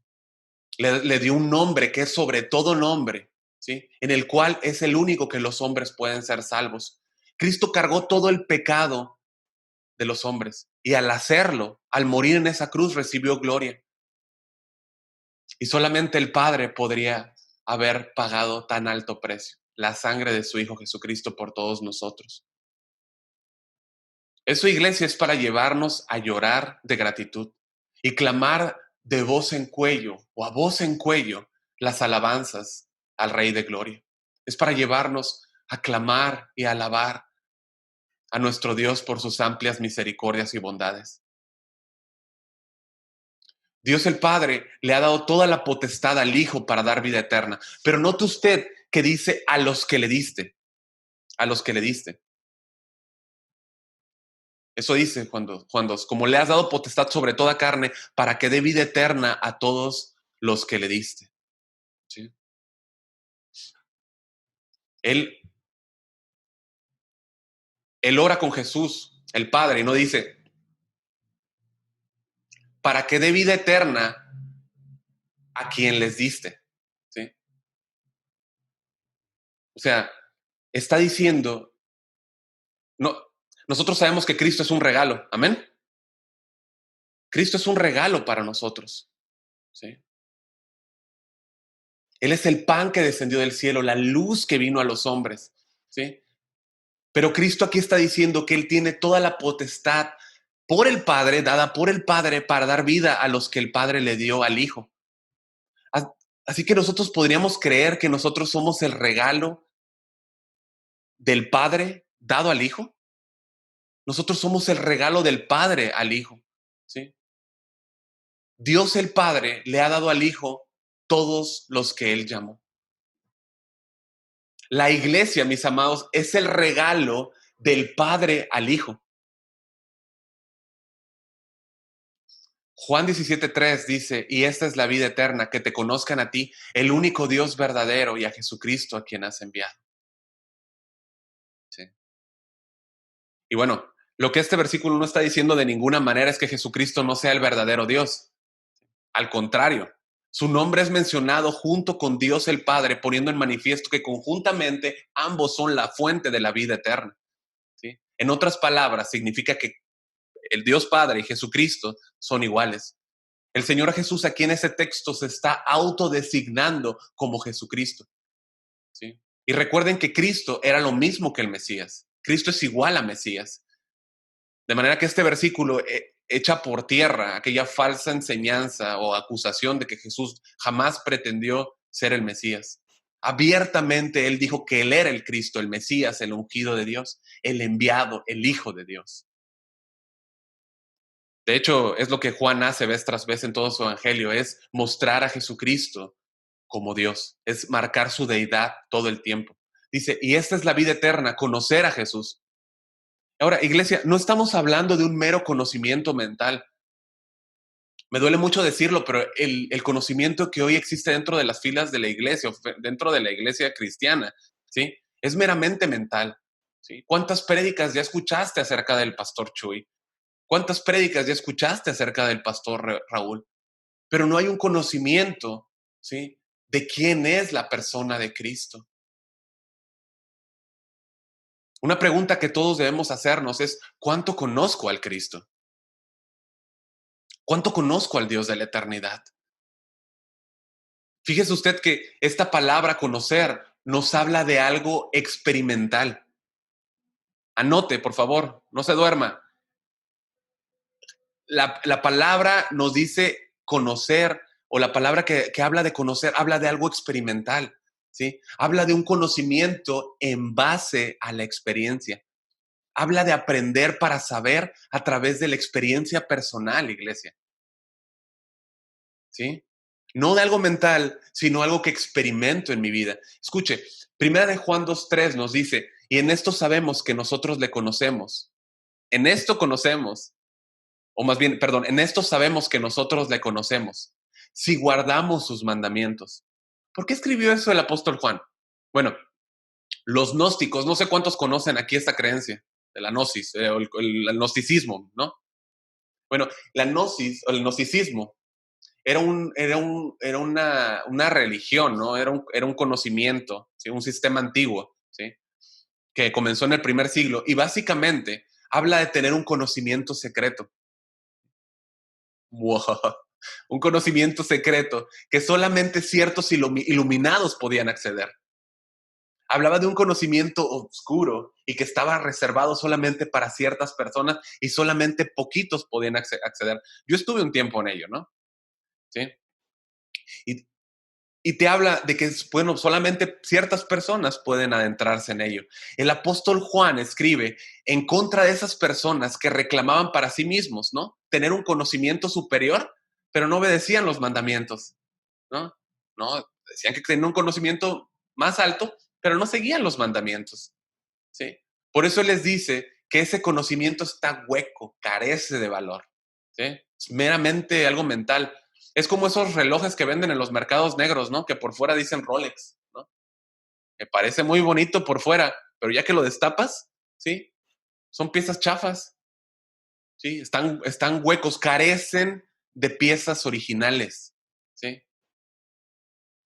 Le dio un nombre que es sobre todo nombre, ¿sí?, en el cual es el único que los hombres pueden ser salvos. Cristo cargó todo el pecado de los hombres y al hacerlo, al morir en esa cruz, recibió gloria. Y solamente el Padre podría haber pagado tan alto precio, la sangre de su Hijo Jesucristo por todos nosotros. Eso, iglesia, es para llevarnos a llorar de gratitud y clamar de voz en cuello o a voz en cuello las alabanzas al Rey de Gloria. Es para llevarnos a clamar y a alabar a nuestro Dios por sus amplias misericordias y bondades. Dios el Padre le ha dado toda la potestad al Hijo para dar vida eterna. Pero note usted que dice a los que le diste, a los que le diste. Eso dice cuando como le has dado potestad sobre toda carne para que dé vida eterna a todos los que le diste. ¿Sí? Él, él ora con Jesús, el Padre, y no dice, para que dé vida eterna a quien les diste. ¿Sí? O sea, está diciendo, no, nosotros sabemos que Cristo es un regalo, amén. Cristo es un regalo para nosotros, ¿sí? Él es el pan que descendió del cielo, la luz que vino a los hombres, ¿sí? Pero Cristo aquí está diciendo que Él tiene toda la potestad por el Padre, dada por el Padre, para dar vida a los que el Padre le dio al Hijo. Así que nosotros podríamos creer que nosotros somos el regalo del Padre dado al Hijo. Nosotros somos el regalo del Padre al Hijo, ¿sí? Dios el Padre le ha dado al Hijo todos los que Él llamó. La iglesia, mis amados, es el regalo del Padre al Hijo. Juan 17:3 dice, y esta es la vida eterna, que te conozcan a ti, el único Dios verdadero, y a Jesucristo a quien has enviado. ¿Sí? Y bueno, lo que este versículo no está diciendo de ninguna manera es que Jesucristo no sea el verdadero Dios. Al contrario, su nombre es mencionado junto con Dios el Padre, poniendo en manifiesto que conjuntamente ambos son la fuente de la vida eterna. ¿Sí? En otras palabras, significa que el Dios Padre y Jesucristo son iguales. El Señor Jesús aquí en ese texto se está autodesignando como Jesucristo, ¿sí? Y recuerden que Cristo era lo mismo que el Mesías. Cristo es igual a Mesías. De manera que este versículo echa por tierra aquella falsa enseñanza o acusación de que Jesús jamás pretendió ser el Mesías. Abiertamente él dijo que él era el Cristo, el Mesías, el ungido de Dios, el enviado, el Hijo de Dios. De hecho, es lo que Juan hace vez tras vez en todo su evangelio, es mostrar a Jesucristo como Dios, es marcar su deidad todo el tiempo. Dice, y esta es la vida eterna, conocer a Jesús. Ahora, iglesia, no estamos hablando de un mero conocimiento mental. Me duele mucho decirlo, pero el conocimiento que hoy existe dentro de las filas de la iglesia, dentro de la iglesia cristiana, ¿sí? Es meramente mental, ¿sí? ¿Cuántas prédicas ya escuchaste acerca del pastor Chuy? ¿Cuántas prédicas ya escuchaste acerca del pastor Raúl? Pero no hay un conocimiento, ¿sí? De quién es la persona de Cristo. Una pregunta que todos debemos hacernos es, ¿cuánto conozco al Cristo? ¿Cuánto conozco al Dios de la eternidad? Fíjese usted que esta palabra conocer nos habla de algo experimental. Anote, por favor, no se duerma. La palabra nos dice conocer, o la palabra que habla de conocer, habla de algo experimental, ¿sí? Habla de un conocimiento en base a la experiencia. Habla de aprender para saber a través de la experiencia personal, iglesia, ¿sí? No de algo mental, sino algo que experimento en mi vida. Escuche, Primera de Juan 2:3 nos dice, y en esto sabemos que nosotros le conocemos. En esto conocemos, o más bien, perdón, en esto sabemos que nosotros le conocemos, si guardamos sus mandamientos. ¿Por qué escribió eso el apóstol Juan? Bueno, los gnósticos, no sé cuántos conocen aquí esta creencia de la gnosis, o el gnosticismo, ¿no? Bueno, la gnosis, o el gnosticismo, era una religión, ¿no? Era un conocimiento, ¿sí? Un sistema antiguo, ¿sí? Que comenzó en el primer siglo y básicamente habla de tener un conocimiento secreto. Wow. Un conocimiento secreto que solamente ciertos iluminados podían acceder. Hablaba de un conocimiento oscuro y que estaba reservado solamente para ciertas personas y solamente poquitos podían acceder. Yo estuve un tiempo en ello, ¿no? ¿Sí? Y, y te habla de que, bueno, solamente ciertas personas pueden adentrarse en ello. El apóstol Juan escribe en contra de esas personas que reclamaban para sí mismos, ¿no? Tener un conocimiento superior, pero no obedecían los mandamientos, ¿no? No, decían que tenían un conocimiento más alto, pero no seguían los mandamientos, ¿sí? Por eso él les dice que ese conocimiento está hueco, carece de valor, ¿sí? Es meramente algo mental. Es como esos relojes que venden en los mercados negros, ¿no? Que por fuera dicen Rolex, ¿no? Me parece muy bonito por fuera, pero ya que lo destapas, ¿sí? Son piezas chafas, ¿sí? Están huecos, carecen de piezas originales, ¿sí?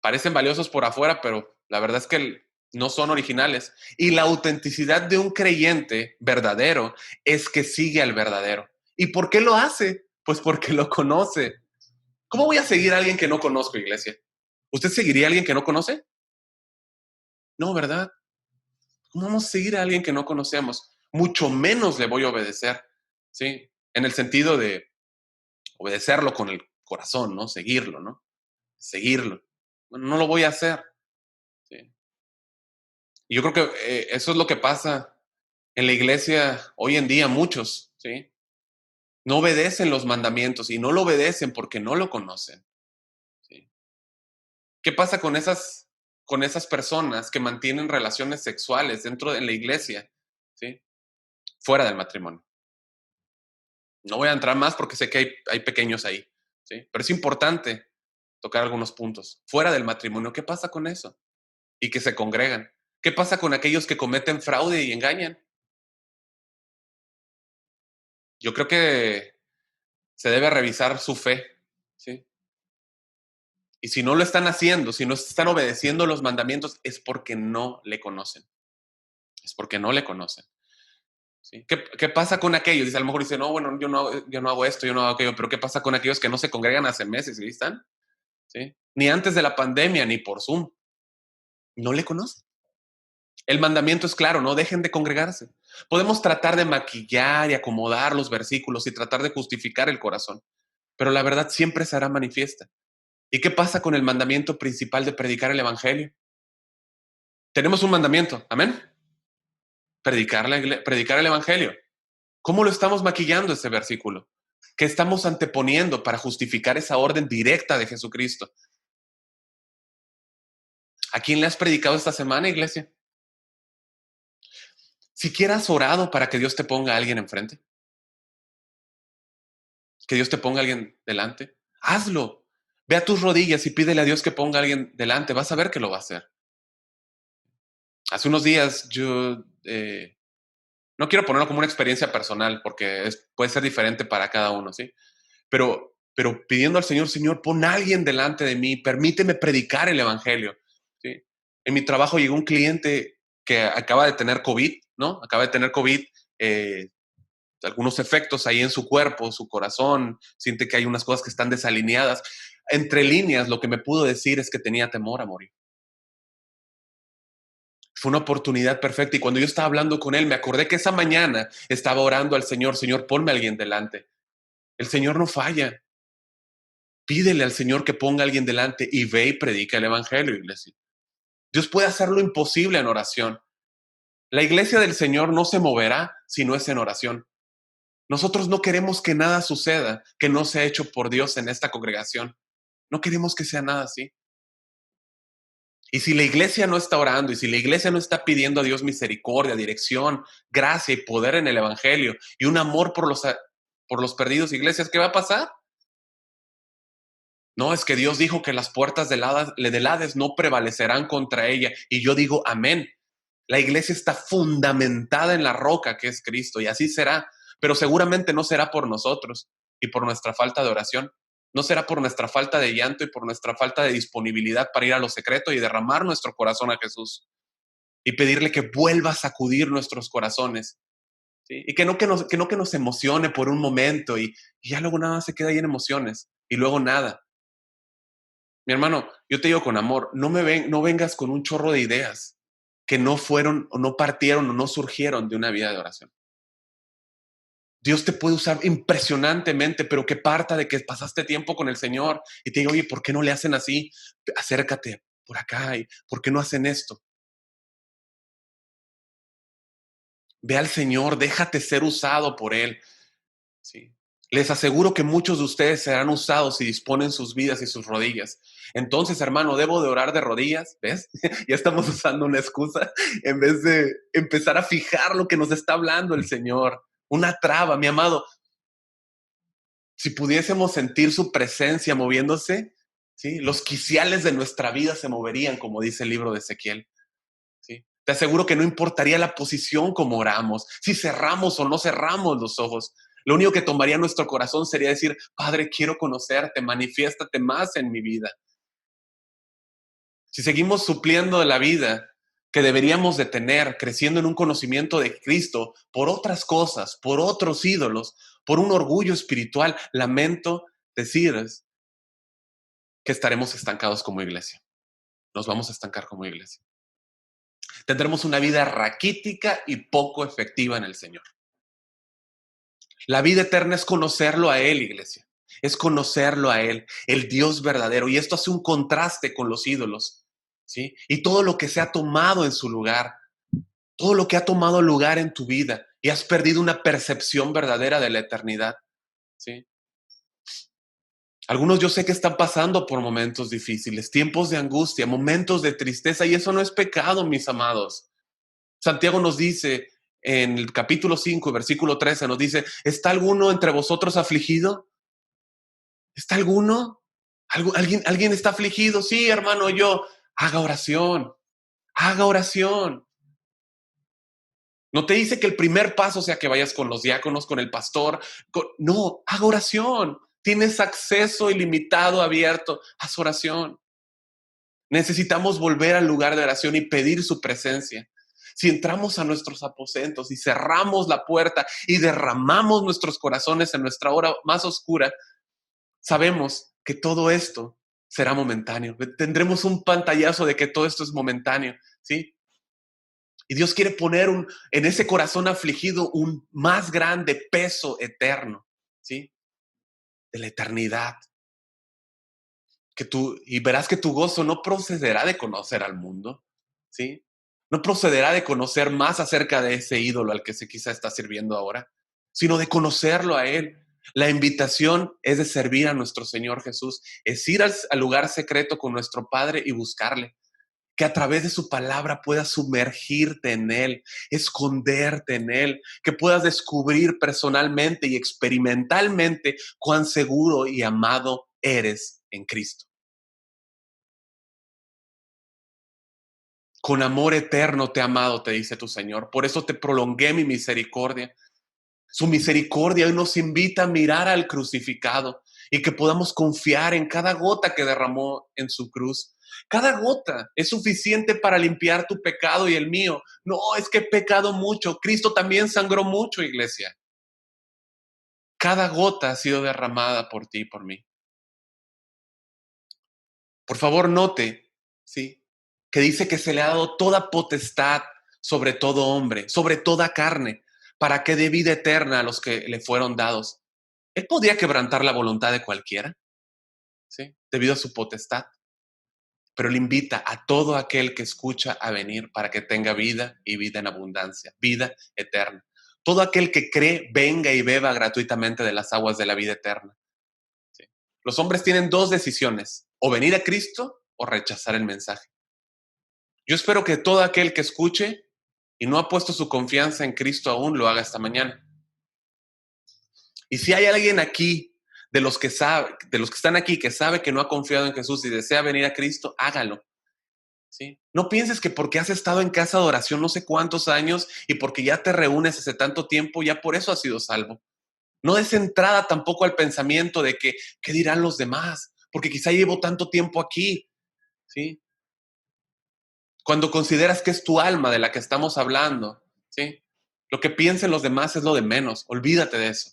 Parecen valiosos por afuera, pero la verdad es que no son originales. Y la autenticidad de un creyente verdadero es que sigue al verdadero. ¿Y por qué lo hace? Pues porque lo conoce. ¿Cómo voy a seguir a alguien que no conozco, iglesia? ¿Usted seguiría a alguien que no conoce? No, ¿verdad? ¿Cómo vamos a seguir a alguien que no conocemos? Mucho menos le voy a obedecer, ¿sí? En el sentido de obedecerlo con el corazón, ¿no? Seguirlo, ¿no? Seguirlo. Bueno, no lo voy a hacer, ¿sí? Y yo creo que eso es lo que pasa en la iglesia hoy en día, muchos, ¿sí? No obedecen los mandamientos y no lo obedecen porque no lo conocen, ¿sí? ¿Qué pasa con esas personas que mantienen relaciones sexuales dentro de la iglesia, ¿sí? Fuera del matrimonio. No voy a entrar más porque sé que hay pequeños ahí, ¿sí? Pero es importante tocar algunos puntos. Fuera del matrimonio, ¿qué pasa con eso? Y que se congregan. ¿Qué pasa con aquellos que cometen fraude y engañan? Yo creo que se debe revisar su fe, ¿sí? Y si no lo están haciendo, si no están obedeciendo los mandamientos, es porque no le conocen. Es porque no le conocen. ¿Sí? ¿Qué pasa con aquellos? Dice, a lo mejor dice, no, bueno, yo no hago esto, yo no hago aquello, pero ¿qué pasa con aquellos que no se congregan hace meses y ahí están? ¿Sí? Ni antes de la pandemia, ni por Zoom. No le conocen. El mandamiento es claro, no dejen de congregarse. Podemos tratar de maquillar y acomodar los versículos y tratar de justificar el corazón, pero la verdad siempre se hará manifiesta. ¿Y qué pasa con el mandamiento principal de predicar el evangelio? Tenemos un mandamiento, amén. Predicar el evangelio. ¿Cómo lo estamos maquillando ese versículo? ¿Qué estamos anteponiendo para justificar esa orden directa de Jesucristo? ¿A quién le has predicado esta semana, iglesia? ¿Siquiera has orado para que Dios te ponga a alguien enfrente? ¿Que Dios te ponga a alguien delante? Hazlo. Ve a tus rodillas y pídele a Dios que ponga a alguien delante. Vas a ver que lo va a hacer. Hace unos días yo no quiero ponerlo como una experiencia personal porque puede ser diferente para cada uno, ¿sí? Pero pidiendo al Señor, Señor, pon a alguien delante de mí, permíteme predicar el evangelio, ¿sí? En mi trabajo llegó un cliente que acaba de tener COVID, ¿no? Acaba de tener COVID, algunos efectos ahí en su cuerpo, su corazón, siente que hay unas cosas que están desalineadas. Entre líneas, lo que me pudo decir es que tenía temor a morir. Fue una oportunidad perfecta y cuando yo estaba hablando con él, me acordé que esa mañana estaba orando al Señor, Señor, ponme a alguien delante. El Señor no falla. Pídele al Señor que ponga a alguien delante y ve y predica el evangelio, iglesia. Dios puede hacer lo imposible en oración. La iglesia del Señor no se moverá si no es en oración. Nosotros no queremos que nada suceda que no sea hecho por Dios en esta congregación. No queremos que sea nada así. Y si la iglesia no está orando y si la iglesia no está pidiendo a Dios misericordia, dirección, gracia y poder en el evangelio y un amor por los perdidos, iglesias, ¿qué va a pasar? No, es que Dios dijo que las puertas del Hades no prevalecerán contra ella. Y yo digo, amén. La iglesia está fundamentada en la roca que es Cristo y así será. Pero seguramente no será por nosotros y por nuestra falta de oración. No será por nuestra falta de llanto y por nuestra falta de disponibilidad para ir a lo secreto y derramar nuestro corazón a Jesús y pedirle que vuelva a sacudir nuestros corazones. ¿Sí? Y que nos emocione por un momento y ya luego nada se queda ahí en emociones y luego nada. Mi hermano, yo te digo con amor, no vengas con un chorro de ideas que no fueron o no partieron o no surgieron de una vida de oración. Dios te puede usar impresionantemente, pero que parta de que pasaste tiempo con el Señor y te diga, oye, ¿por qué no le hacen así? Acércate por acá y ¿por qué no hacen esto? Ve al Señor, déjate ser usado por Él. Sí. Les aseguro que muchos de ustedes serán usados si disponen sus vidas y sus rodillas. Entonces, hermano, debo de orar de rodillas, ¿ves? Ya estamos usando una excusa en vez de empezar a fijar lo que nos está hablando el Señor. Una traba, mi amado. Si pudiésemos sentir su presencia moviéndose, ¿sí? Los quiciales de nuestra vida se moverían, como dice el libro de Ezequiel. ¿Sí? Te aseguro que no importaría la posición como oramos, si cerramos o no cerramos los ojos. Lo único que tomaría nuestro corazón sería decir, Padre, quiero conocerte, manifiéstate más en mi vida. Si seguimos supliendo de la vida que deberíamos de tener, creciendo en un conocimiento de Cristo por otras cosas, por otros ídolos, por un orgullo espiritual, lamento decirles que estaremos estancados como iglesia. Nos vamos a estancar como iglesia. Tendremos una vida raquítica y poco efectiva en el Señor. La vida eterna es conocerlo a Él, iglesia. Es conocerlo a Él, el Dios verdadero. Y esto hace un contraste con los ídolos, ¿sí? Y todo lo que se ha tomado en su lugar, todo lo que ha tomado lugar en tu vida y has perdido una percepción verdadera de la eternidad, ¿sí? Algunos yo sé que están pasando por momentos difíciles, tiempos de angustia, momentos de tristeza, y eso no es pecado, mis amados. Santiago nos dice en el capítulo 5, versículo 13, nos dice, ¿está alguno entre vosotros afligido? ¿Está alguno? ¿Alguien está afligido? Sí, hermano, yo. Haga oración, haga oración. No te dice que el primer paso sea que vayas con los diáconos, con el pastor. No, haga oración. Tienes acceso ilimitado, abierto. Haz oración. Necesitamos volver al lugar de oración y pedir su presencia. Si entramos a nuestros aposentos y cerramos la puerta y derramamos nuestros corazones en nuestra hora más oscura, sabemos que todo esto será momentáneo. Tendremos un pantallazo de que todo esto es momentáneo, ¿sí? Y Dios quiere poner en ese corazón afligido un más grande peso eterno, ¿sí? De la eternidad. Y verás que tu gozo no procederá de conocer al mundo, ¿sí? No procederá de conocer más acerca de ese ídolo al que se quizá está sirviendo ahora, sino de conocerlo a Él. La invitación es de servir a nuestro Señor Jesús, es ir al lugar secreto con nuestro Padre y buscarle, que a través de su palabra puedas sumergirte en Él, esconderte en Él, que puedas descubrir personalmente y experimentalmente cuán seguro y amado eres en Cristo. Con amor eterno te he amado, te dice tu Señor. Por eso te prolongué mi misericordia. Su misericordia hoy nos invita a mirar al crucificado y que podamos confiar en cada gota que derramó en su cruz. Cada gota es suficiente para limpiar tu pecado y el mío. No, es que he pecado mucho. Cristo también sangró mucho, iglesia. Cada gota ha sido derramada por ti y por mí. Por favor, note, ¿sí?, que dice que se le ha dado toda potestad sobre todo hombre, sobre toda carne, para que dé vida eterna a los que le fueron dados. Él podía quebrantar la voluntad de cualquiera, ¿sí?, debido a su potestad, pero le invita a todo aquel que escucha a venir para que tenga vida y vida en abundancia, vida eterna. Todo aquel que cree, venga y beba gratuitamente de las aguas de la vida eterna. ¿Sí? Los hombres tienen dos decisiones, o venir a Cristo o rechazar el mensaje. Yo espero que todo aquel que escuche y no ha puesto su confianza en Cristo aún lo haga esta mañana. Y si hay alguien aquí de los que están aquí que sabe que no ha confiado en Jesús y desea venir a Cristo, hágalo. ¿Sí? No pienses que porque has estado en casa de oración no sé cuántos años y porque ya te reúnes hace tanto tiempo, ya por eso has sido salvo. No des entrada tampoco al pensamiento de que, ¿qué dirán los demás? Porque quizá llevo tanto tiempo aquí, ¿sí? Cuando consideras que es tu alma de la que estamos hablando, ¿sí?, lo que piensen los demás es lo de menos. Olvídate de eso.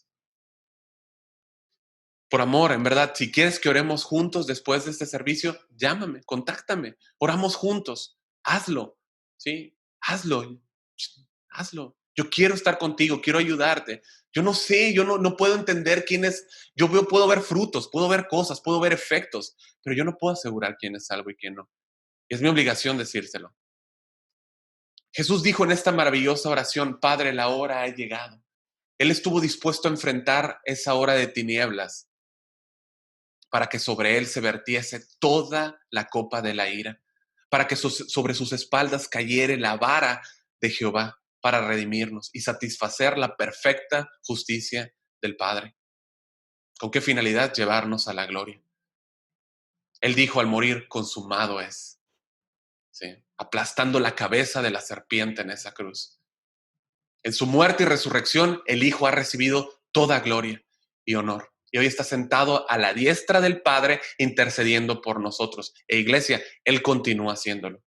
Por amor, en verdad, si quieres que oremos juntos después de este servicio, llámame, contáctame. Oramos juntos. Hazlo, ¿sí? Hazlo. Hazlo. Yo quiero estar contigo, quiero ayudarte. Yo no sé, yo no puedo entender quién es. Puedo ver frutos, puedo ver cosas, puedo ver efectos, pero yo no puedo asegurar quién es salvo y quién no. Y es mi obligación decírselo. Jesús dijo en esta maravillosa oración, Padre, la hora ha llegado. Él estuvo dispuesto a enfrentar esa hora de tinieblas para que sobre él se vertiese toda la copa de la ira, para que sobre sus espaldas cayere la vara de Jehová para redimirnos y satisfacer la perfecta justicia del Padre. ¿Con qué finalidad? Llevarnos a la gloria. Él dijo al morir, consumado es, ¿sí?, aplastando la cabeza de la serpiente en esa cruz. En su muerte y resurrección, el Hijo ha recibido toda gloria y honor. Y hoy está sentado a la diestra del Padre intercediendo por nosotros. E iglesia, Él continúa haciéndolo.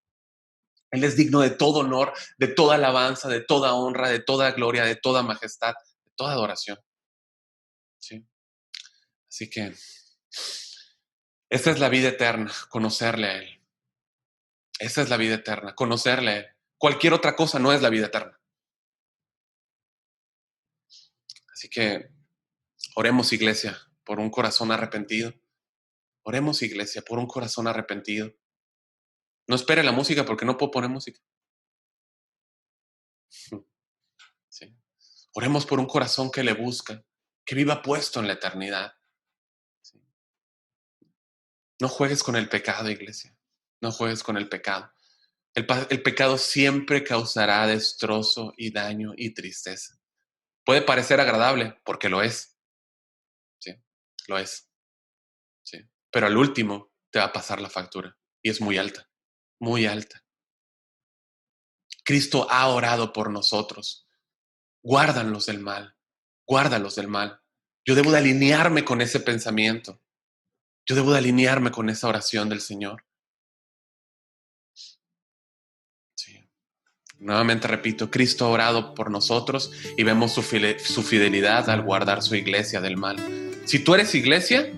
Él es digno de todo honor, de toda alabanza, de toda honra, de toda gloria, de toda majestad, de toda adoración. ¿Sí? Así que esta es la vida eterna, conocerle a Él. Esa es la vida eterna, conocerle a Él. Cualquier otra cosa no es la vida eterna. Así que oremos, iglesia, por un corazón arrepentido. Oremos, iglesia, por un corazón arrepentido. No espere la música porque no puedo poner música. Sí. Oremos por un corazón que le busca, que viva puesto en la eternidad. Sí. No juegues con el pecado, iglesia. No juegues con el pecado. El pecado siempre causará destrozo y daño y tristeza. Puede parecer agradable porque lo es. Sí, lo es. Sí. Pero al último te va a pasar la factura y es muy alta, muy alta. Cristo ha orado por nosotros. Guárdalos del mal, guárdalos del mal. Yo debo de alinearme con ese pensamiento. Yo debo de alinearme con esa oración del Señor. Sí. Nuevamente repito, Cristo ha orado por nosotros y vemos su fidelidad al guardar su iglesia del mal. Si tú eres iglesia,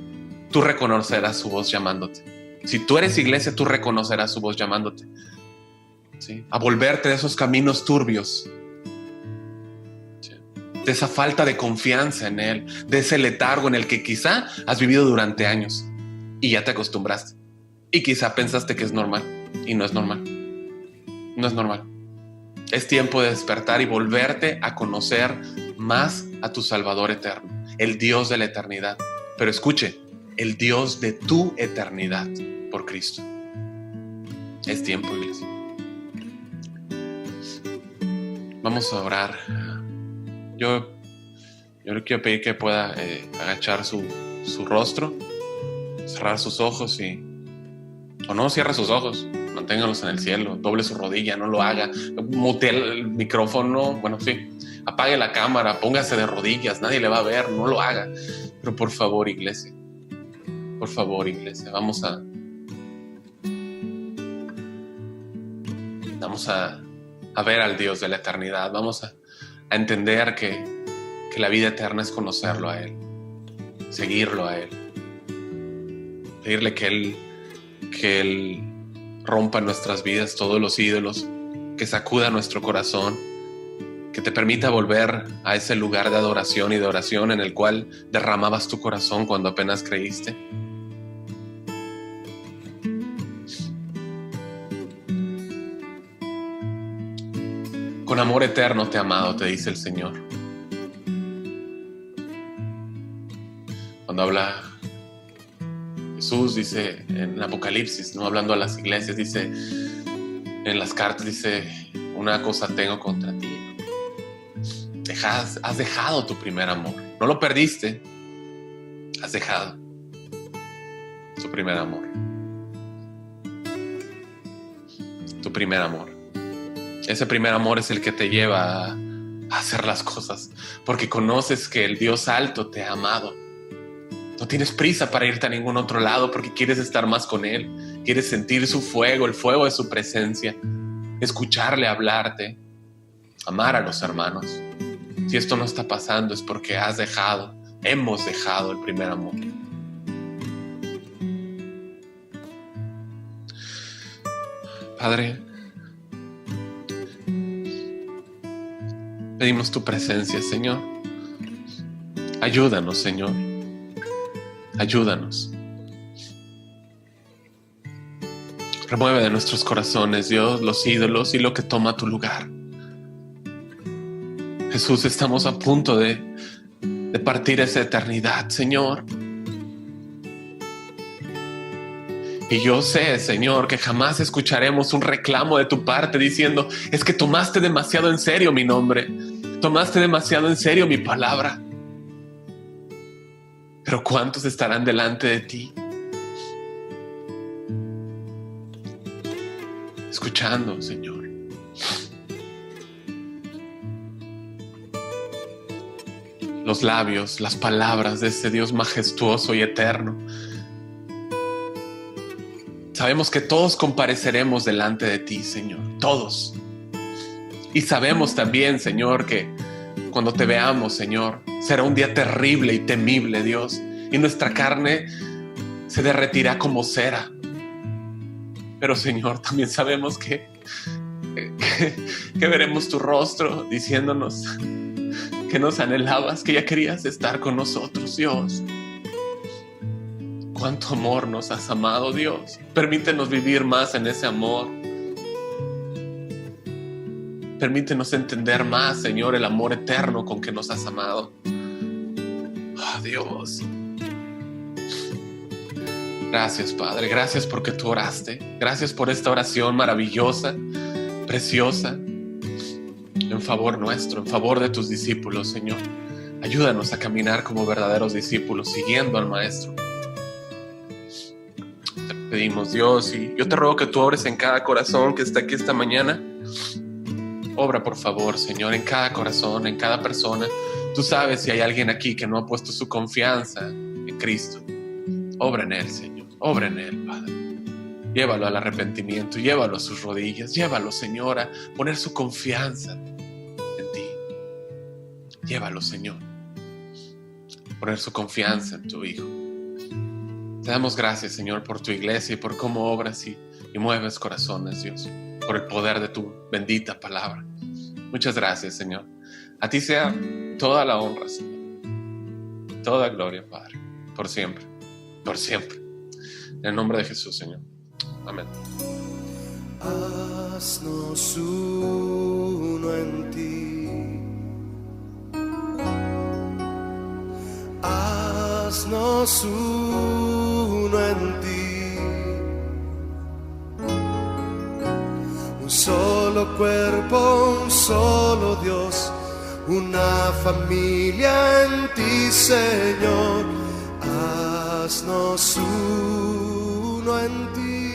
tú reconocerás su voz llamándote. Si tú eres iglesia, tú reconocerás su voz llamándote. ¿sí? A volverte de esos caminos turbios, ¿sí? De esa falta de confianza en Él, de ese letargo en el que quizá has vivido durante años y ya te acostumbraste. Y quizá pensaste que es normal y no es normal. No es normal. Es tiempo de despertar y volverte a conocer más a tu Salvador eterno, el Dios de la eternidad. Pero escuche, el Dios de tu eternidad por Cristo. Es tiempo, iglesia. Vamos a orar. Yo le quiero pedir que pueda agachar su rostro, cerrar sus ojos o no cierre sus ojos, manténgalos en el cielo, doble su rodilla, no lo haga, mutee el micrófono, bueno, sí, apague la cámara, póngase de rodillas, nadie le va a ver, no lo haga. Pero por favor, iglesia, vamos a ver al Dios de la eternidad, vamos a entender que la vida eterna es conocerlo a Él, seguirlo a Él, pedirle que Él rompa en nuestras vidas todos los ídolos, que sacuda nuestro corazón, que te permita volver a ese lugar de adoración y de oración en el cual derramabas tu corazón cuando apenas creíste. Con amor eterno te he amado, te dice el Señor. Cuando habla Jesús, dice en Apocalipsis, no hablando a las iglesias, dice en las cartas, dice: una cosa tengo contra ti. Has dejado tu primer amor. No lo perdiste, has dejado tu primer amor. Tu primer amor. Ese primer amor es el que te lleva a hacer las cosas, porque conoces que el Dios alto te ha amado. No tienes prisa para irte a ningún otro lado porque quieres estar más con Él. Quieres sentir su fuego, el fuego de su presencia, escucarle hablarte, amar a los hermanos. Si esto no está pasando es porque hemos dejado el primer amor. Padre, pedimos tu presencia, Señor. Ayúdanos, Señor. Ayúdanos. Remueve de nuestros corazones, Dios, los ídolos y lo que toma tu lugar. Jesús, estamos a punto de partir esa eternidad, Señor. Y yo sé, Señor, que jamás escucharemos un reclamo de tu parte diciendo: es que tomaste demasiado en serio mi nombre, tomaste demasiado en serio mi palabra. Pero ¿cuántos estarán delante de ti? Escuchando, Señor. Los labios, las palabras de ese Dios majestuoso y eterno. Sabemos que todos compareceremos delante de ti, Señor. Todos. Y sabemos también, Señor, que cuando te veamos, Señor, será un día terrible y temible, Dios, y nuestra carne se derretirá como cera. Pero, Señor, también sabemos que veremos tu rostro diciéndonos que nos anhelabas, que ya querías estar con nosotros, Dios. Cuánto amor nos has amado, Dios. Permítenos vivir más en ese amor. Permítenos entender más, Señor, el amor eterno con que nos has amado. Oh, Dios. Gracias, Padre. Gracias porque tú oraste. Gracias por esta oración maravillosa, preciosa, en favor nuestro, en favor de tus discípulos, Señor. Ayúdanos a caminar como verdaderos discípulos, siguiendo al Maestro. Te pedimos, Dios, y yo te ruego que tú obres en cada corazón que está aquí esta mañana. Obra, por favor, Señor, en cada corazón, en cada persona. Tú sabes si hay alguien aquí que no ha puesto su confianza en Cristo. Obra en él, Señor. Obra en él, Padre. Llévalo al arrepentimiento, llévalo a sus rodillas, llévalo, Señor, a poner su confianza en ti. Llévalo, Señor, a poner su confianza en tu Hijo. Te damos gracias, Señor, por tu iglesia y por cómo obras y mueves corazones, Dios. por el poder de tu bendita palabra. Muchas gracias, Señor. A ti sea toda la honra, Señor. Toda gloria, Padre, por siempre, por siempre. En el nombre de Jesús, Señor. Amén. Haznos uno en ti. Haznos uno en ti. Un solo cuerpo, un solo Dios, una familia en ti, Señor. Haznos uno en ti.